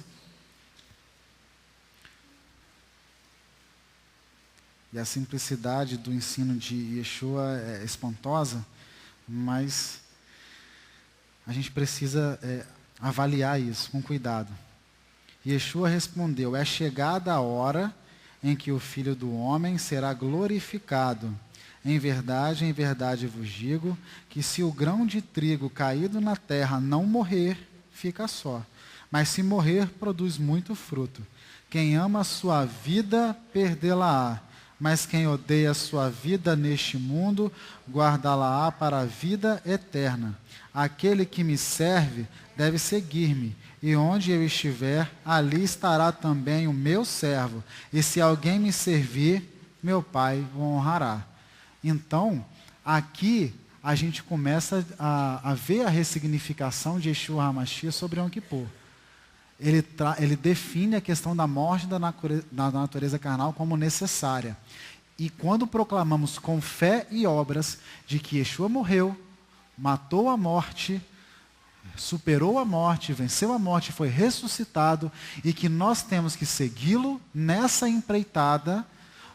E a simplicidade do ensino de Yeshua é espantosa, mas a gente precisa avaliar isso com cuidado. Yeshua respondeu: é chegada a hora em que o Filho do Homem será glorificado. Em verdade vos digo, que se o grão de trigo caído na terra não morrer, fica só. Mas se morrer, produz muito fruto. Quem ama a sua vida, perdê-la-á. Mas quem odeia a sua vida neste mundo, guardá-la-á para a vida eterna. Aquele que me serve deve seguir-me, e onde eu estiver, ali estará também o meu servo. E se alguém me servir, meu Pai o honrará. Então, aqui a gente começa a ver a ressignificação de Yeshua HaMashiach sobre Yom Kippur. Ele define a questão da morte da natureza carnal como necessária. E quando proclamamos com fé e obras de que Yeshua morreu, matou a morte, superou a morte, venceu a morte, foi ressuscitado, e que nós temos que segui-lo nessa empreitada,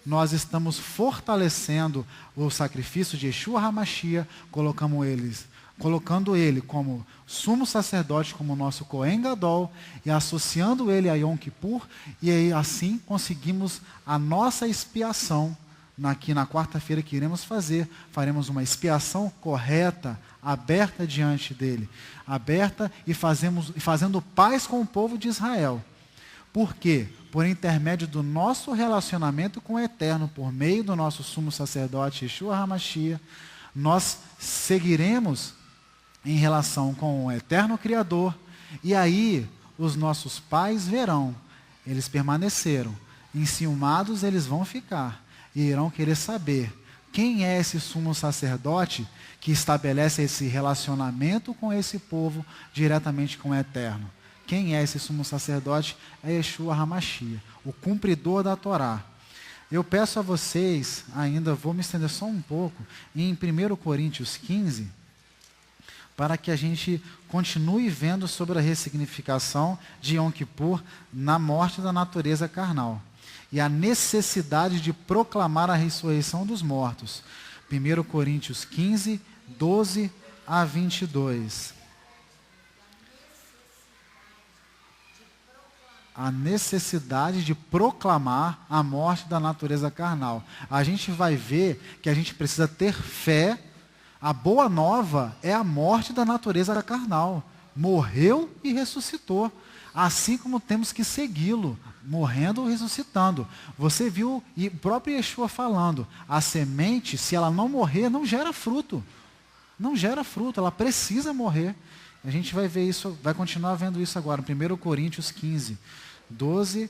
nós estamos fortalecendo o sacrifício de Yeshua HaMashiach, colocando ele como sumo sacerdote, como nosso Kohen Gadol, e associando ele a Yom Kippur, e aí assim conseguimos a nossa expiação. Aqui na quarta-feira que iremos fazer, faremos uma expiação correta, aberta diante dele, aberta e fazendo paz com o povo de Israel. Por quê? Por intermédio do nosso relacionamento com o Eterno, por meio do nosso sumo sacerdote Yeshua HaMashiach, nós seguiremos em relação com o Eterno Criador, e aí os nossos pais verão, eles permaneceram, enciumados eles vão ficar, e irão querer saber quem é esse sumo sacerdote que estabelece esse relacionamento com esse povo diretamente com o Eterno. Quem é esse sumo sacerdote? É Yeshua HaMashiach, o cumpridor da Torá. Eu peço a vocês, ainda vou me estender só um pouco, em 1 Coríntios 15, para que a gente continue vendo sobre a ressignificação de Yom Kippur na morte da natureza carnal. E a necessidade de proclamar a ressurreição dos mortos. 1 Coríntios 15, 12 a 22. A necessidade de proclamar a morte da natureza carnal. A gente vai ver que a gente precisa ter fé. A boa nova é a morte da natureza carnal. Morreu e ressuscitou. Assim como temos que segui-lo, morrendo ou ressuscitando. Você viu e o próprio Yeshua falando, a semente, se ela não morrer, não gera fruto. Não gera fruto, ela precisa morrer. A gente vai ver isso, vai continuar vendo isso agora, 1 Coríntios 15, 12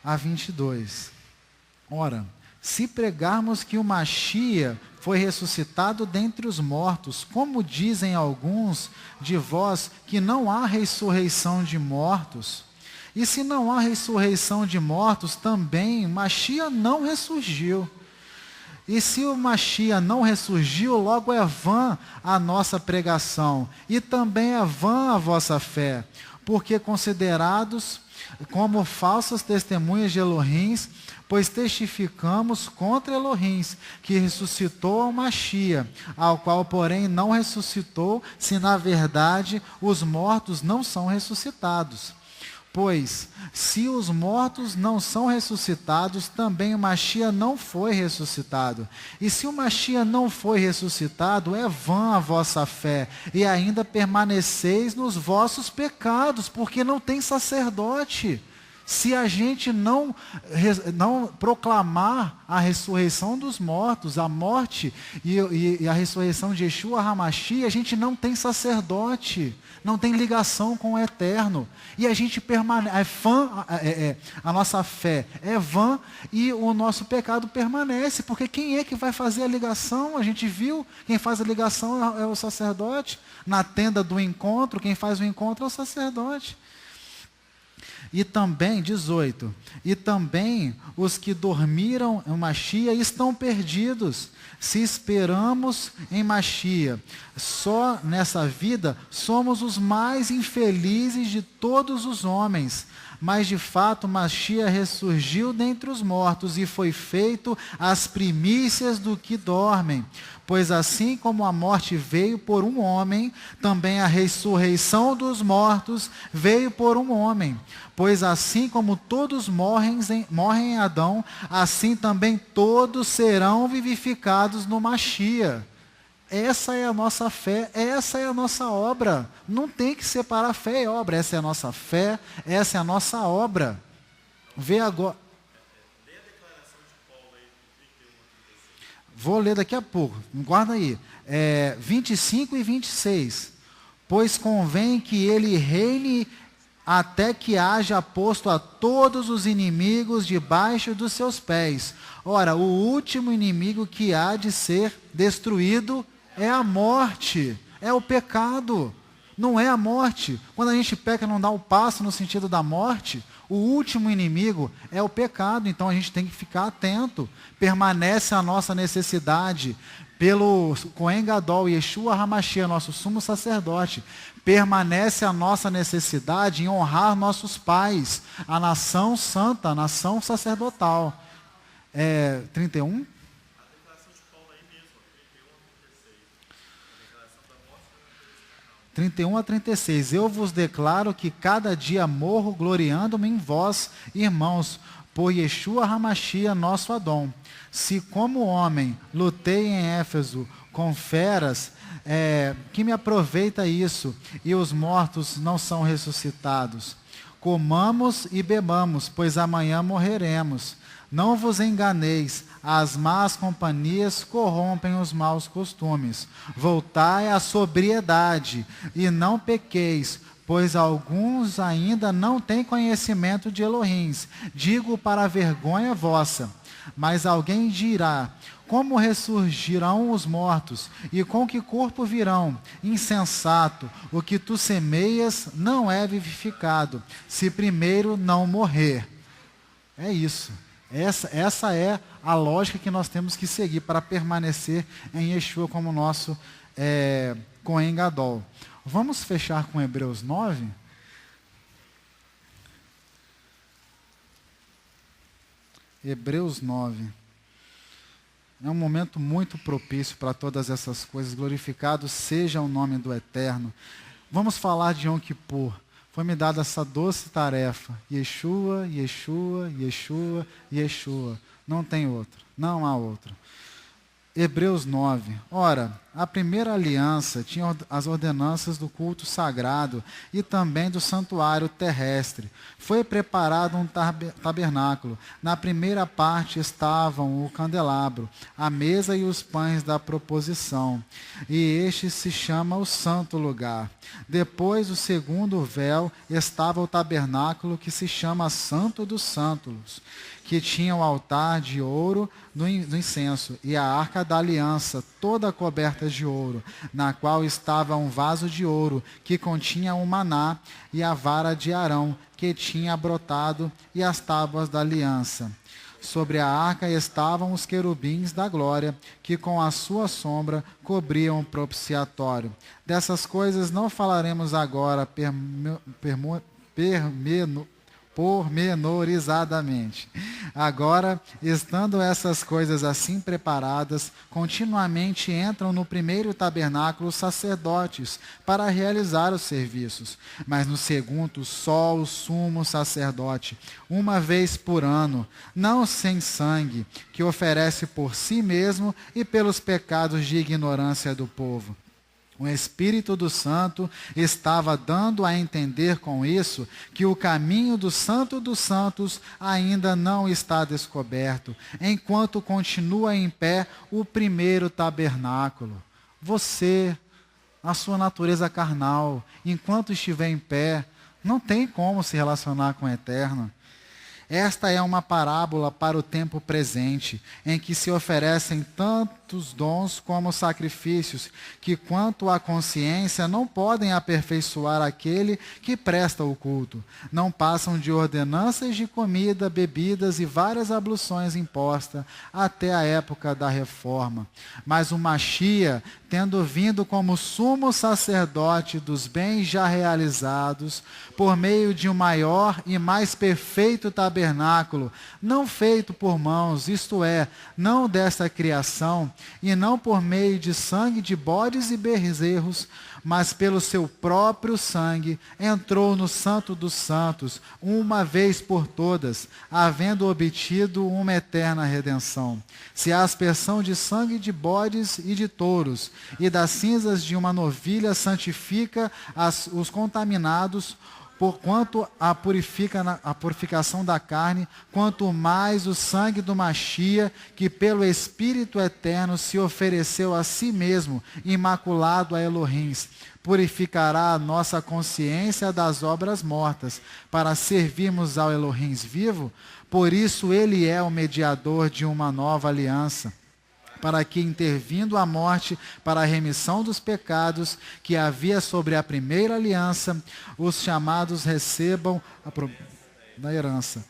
a 22. Ora, se pregarmos que o Machia foi ressuscitado dentre os mortos, como dizem alguns de vós que não há ressurreição de mortos, e se não há ressurreição de mortos, também Machia não ressurgiu. E se o Machia não ressurgiu, logo é vã a nossa pregação, e também é vã a vossa fé, porque considerados como falsas testemunhas de Elohim, pois testificamos contra Elohim, que ressuscitou ao Machia, ao qual, porém, não ressuscitou, se na verdade os mortos não são ressuscitados. Pois, se os mortos não são ressuscitados, também o Machia não foi ressuscitado. E se o Machia não foi ressuscitado, é vã a vossa fé, e ainda permaneceis nos vossos pecados, porque não tem sacerdote. Se a gente não proclamar a ressurreição dos mortos, a morte e a ressurreição de Yeshua HaMashiach, a gente não tem sacerdote, não tem ligação com o eterno. E a gente a nossa fé é vã e o nosso pecado permanece, porque quem é que vai fazer a ligação? A gente viu, quem faz a ligação é o sacerdote. Na tenda do encontro, quem faz o encontro é o sacerdote. E também, 18, e também os que dormiram em Machia estão perdidos. Se esperamos em Machia, só nessa vida somos os mais infelizes de todos os homens. Mas de fato Machia ressurgiu dentre os mortos e foi feito as primícias do que dormem. Pois assim como a morte veio por um homem, também a ressurreição dos mortos veio por um homem. Pois assim como todos morrem em Adão, assim também todos serão vivificados no Machia. Essa é a nossa fé, essa é a nossa obra. Não tem que separar fé e obra. Essa é a nossa fé, essa é a nossa obra. Vê agora. Vou ler daqui a pouco, guarda aí. 25 e 26. Pois convém que ele reine até que haja posto a todos os inimigos debaixo dos seus pés. Ora, o último inimigo que há de ser destruído é a morte, é o pecado. Não é a morte. Quando a gente peca, não dá o passo no sentido da morte. O último inimigo é o pecado, então a gente tem que ficar atento. Permanece a nossa necessidade pelo Cohen Gadol, Yeshua HaMashiach, nosso sumo sacerdote. Permanece a nossa necessidade em honrar nossos pais, a nação santa, a nação sacerdotal. 31? 31 a 36. Eu vos declaro que cada dia morro gloriando-me em vós, irmãos, por Yeshua HaMashiach, nosso Adom. Se como homem lutei em Éfeso com feras, que me aproveita isso, e os mortos não são ressuscitados? Comamos e bebamos, pois amanhã morreremos. Não vos enganeis, as más companhias corrompem os maus costumes. Voltai à sobriedade, e não pequeis, pois alguns ainda não têm conhecimento de Elohim. Digo para a vergonha vossa. Mas alguém dirá: como ressurgirão os mortos? E com que corpo virão? Insensato, o que tu semeias não é vivificado, se primeiro não morrer. É isso. Essa é a lógica que nós temos que seguir para permanecer em Yeshua como nosso Cohen Gadol. Vamos fechar com Hebreus 9? Hebreus 9. É um momento muito propício para todas essas coisas. Glorificado seja o nome do Eterno. Vamos falar de Yom Kippur. Foi-me dada essa doce tarefa. Yeshua, Yeshua, Yeshua, Yeshua. Não tem outro. Não há outro. Hebreus 9. Ora, a primeira aliança tinha as ordenanças do culto sagrado e também do santuário terrestre. Foi preparado um tabernáculo. Na primeira parte estavam o candelabro, a mesa e os pães da proposição. E este se chama o santo lugar. Depois, o segundo véu, estava o tabernáculo que se chama Santo dos Santos, que tinha o altar de ouro do incenso e a arca da aliança, toda coberta de ouro, na qual estava um vaso de ouro que continha o maná e a vara de Arão que tinha brotado e as tábuas da aliança. Sobre a arca estavam os querubins da glória, que com a sua sombra cobriam o propiciatório. Dessas coisas não falaremos agora pormenorizadamente. Agora, estando essas coisas assim preparadas, continuamente entram no primeiro tabernáculo os sacerdotes para realizar os serviços, mas no segundo só o sumo sacerdote, uma vez por ano, não sem sangue, que oferece por si mesmo e pelos pecados de ignorância do povo. O Espírito do Santo estava dando a entender com isso que o caminho do Santo dos Santos ainda não está descoberto, enquanto continua em pé o primeiro tabernáculo. Você, a sua natureza carnal, enquanto estiver em pé, não tem como se relacionar com o Eterno. Esta é uma parábola para o tempo presente, em que se oferecem tantos dons como sacrifícios, que quanto à consciência não podem aperfeiçoar aquele que presta o culto. Não passam de ordenanças de comida, bebidas e várias abluções impostas até a época da reforma. Mas o Machia, tendo vindo como sumo sacerdote dos bens já realizados, por meio de um maior e mais perfeito tabernáculo, não feito por mãos, isto é, não desta criação, e não por meio de sangue de bodes e bezerros, mas pelo seu próprio sangue, entrou no Santo dos Santos, uma vez por todas, havendo obtido uma eterna redenção. Se a aspersão de sangue de bodes e de touros, e das cinzas de uma novilha santifica os contaminados, porquanto a purificação da carne, quanto mais o sangue do Machia, que pelo Espírito Eterno se ofereceu a si mesmo, imaculado a Elohim, purificará a nossa consciência das obras mortas, para servirmos ao Elohim vivo. Por isso ele é o mediador de uma nova aliança, para que, intervindo a morte para a remissão dos pecados que havia sobre a primeira aliança, os chamados recebam da herança,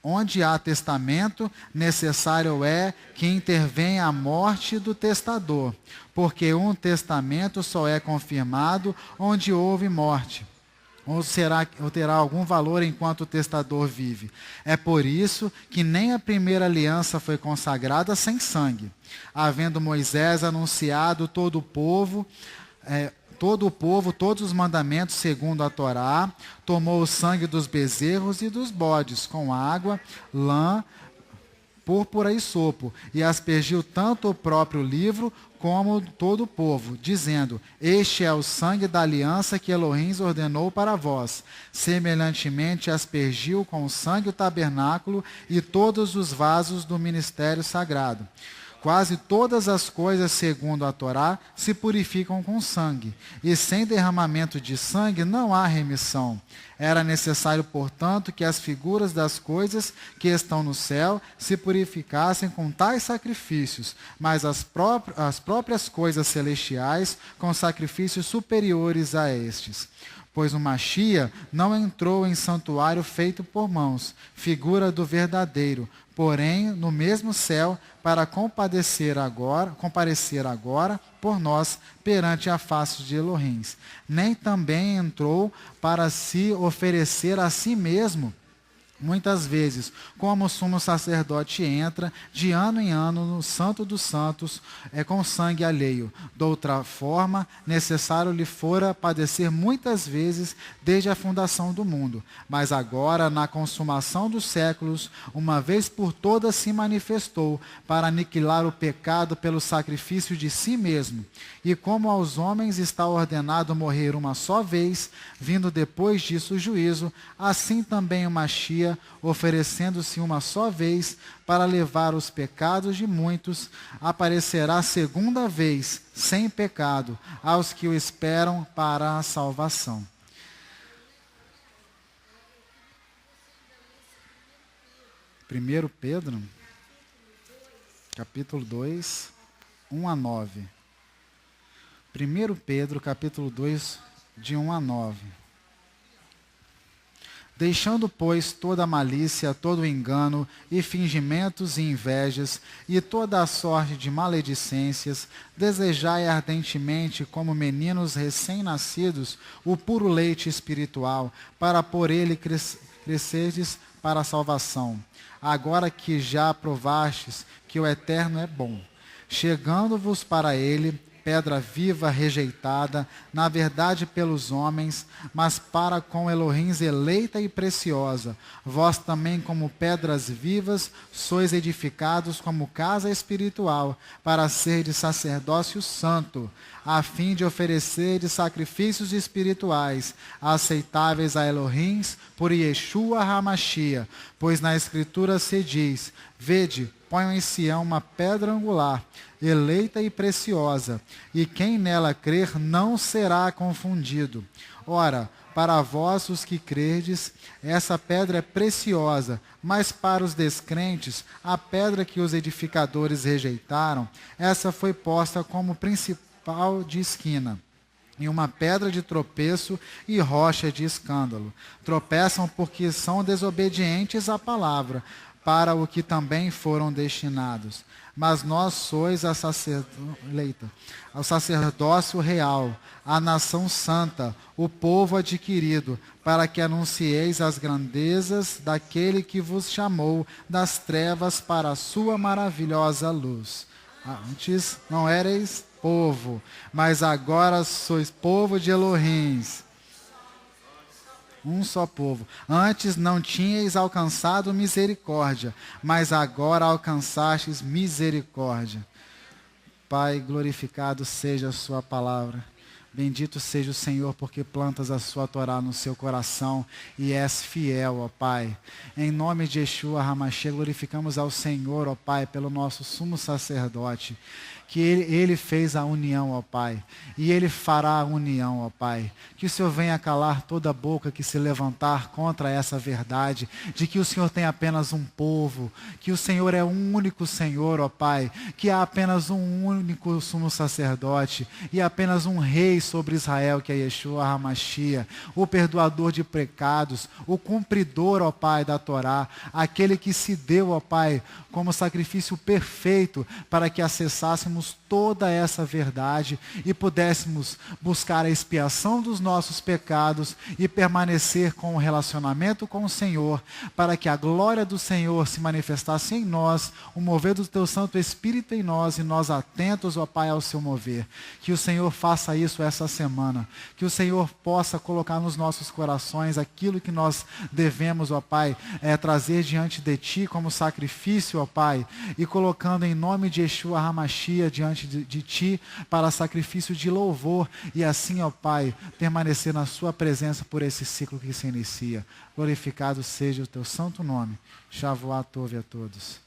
onde há testamento, necessário é que intervenha a morte do testador, porque um testamento só é confirmado onde houve morte. Ou terá algum valor enquanto o testador vive. É por isso que nem a primeira aliança foi consagrada sem sangue. Havendo Moisés anunciado todo o povo, todos os mandamentos segundo a Torá, tomou o sangue dos bezerros e dos bodes, com água, lã, púrpura e sopo, e aspergiu tanto o próprio livro como todo o povo, dizendo: este é o sangue da aliança que Elohim ordenou para vós. Semelhantemente aspergiu com o sangue o tabernáculo e todos os vasos do ministério sagrado. Quase todas as coisas, segundo a Torá, se purificam com sangue, e sem derramamento de sangue não há remissão. Era necessário, portanto, que as figuras das coisas que estão no céu se purificassem com tais sacrifícios, mas as próprias coisas celestiais com sacrifícios superiores a estes. Pois o Machia não entrou em santuário feito por mãos, figura do verdadeiro, porém no mesmo céu, para comparecer agora por nós perante a face de Elohim. Nem também entrou para se oferecer a si mesmo Muitas vezes, como o sumo sacerdote entra de ano em ano no Santo dos Santos, com sangue alheio. De outra forma, necessário lhe fora padecer muitas vezes desde a fundação do mundo. Mas agora, na consumação dos séculos, uma vez por todas se manifestou para aniquilar o pecado pelo sacrifício de si mesmo. E como aos homens está ordenado morrer uma só vez, vindo depois disso o juízo, assim também o Machia, oferecendo-se uma só vez para levar os pecados de muitos, aparecerá segunda vez, sem pecado, aos que o esperam para a salvação. Primeiro Pedro, capítulo 2, 1 a 9. 1 Pedro, capítulo 2, de 1 a 9. Deixando, pois, toda a malícia, todo o engano, e fingimentos e invejas, e toda a sorte de maledicências, desejai ardentemente, como meninos recém-nascidos, o puro leite espiritual, para por ele crescerdes para a salvação. Agora que já provastes que o Eterno é bom, chegando-vos para ele, pedra viva rejeitada, na verdade pelos homens, mas para com Elohim eleita e preciosa. Vós também, como pedras vivas, sois edificados como casa espiritual, para serdes sacerdócio santo, a fim de oferecerdes sacrifícios espirituais, aceitáveis a Elohim, por Yeshua HaMashiach. Pois na Escritura se diz: vede, ponho em Sião uma pedra angular, eleita e preciosa, e quem nela crer não será confundido. Ora, para vós os que crerdes, essa pedra é preciosa, mas para os descrentes, a pedra que os edificadores rejeitaram, essa foi posta como principal de esquina, e uma pedra de tropeço e rocha de escândalo. Tropeçam porque são desobedientes à palavra, para o que também foram destinados. Mas nós sois a ao sacerdócio real, a nação santa, o povo adquirido, para que anuncieis as grandezas daquele que vos chamou das trevas para a sua maravilhosa luz. Antes não erais povo, mas agora sois povo de Elohim. Um só povo. Antes não tinhais alcançado misericórdia, mas agora alcançastes misericórdia. Pai, glorificado seja a sua palavra. Bendito seja o Senhor, porque plantas a sua Torá no seu coração e és fiel, ó Pai. Em nome de Yeshua HaMashiach, glorificamos ao Senhor, ó Pai, pelo nosso sumo sacerdote, que ele fez a união, ó Pai, e Ele fará a união, ó Pai. Que o Senhor venha calar toda boca que se levantar contra essa verdade, de que o Senhor tem apenas um povo, que o Senhor é um único Senhor, ó Pai, que há apenas um único sumo sacerdote, e apenas um rei sobre Israel, que é Yeshua HaMashiach, o perdoador de pecados, o cumpridor, ó Pai, da Torá, aquele que se deu, ó Pai, como sacrifício perfeito, para que acessássemos toda essa verdade e pudéssemos buscar a expiação dos nossos pecados e permanecer com o relacionamento com o Senhor, para que a glória do Senhor se manifestasse em nós, o mover do Teu Santo Espírito em nós e nós atentos, ó Pai, ao Seu mover. Que o Senhor faça isso essa semana, que o Senhor possa colocar nos nossos corações aquilo que nós devemos, ó Pai, trazer diante de Ti como sacrifício, ó Pai, e colocando em nome de Yeshua HaMashiach diante de Ti para sacrifício de louvor e assim, ó Pai, permanecer na Sua presença por esse ciclo que se inicia. Glorificado seja o Teu santo nome. Shavuot Tov a todos.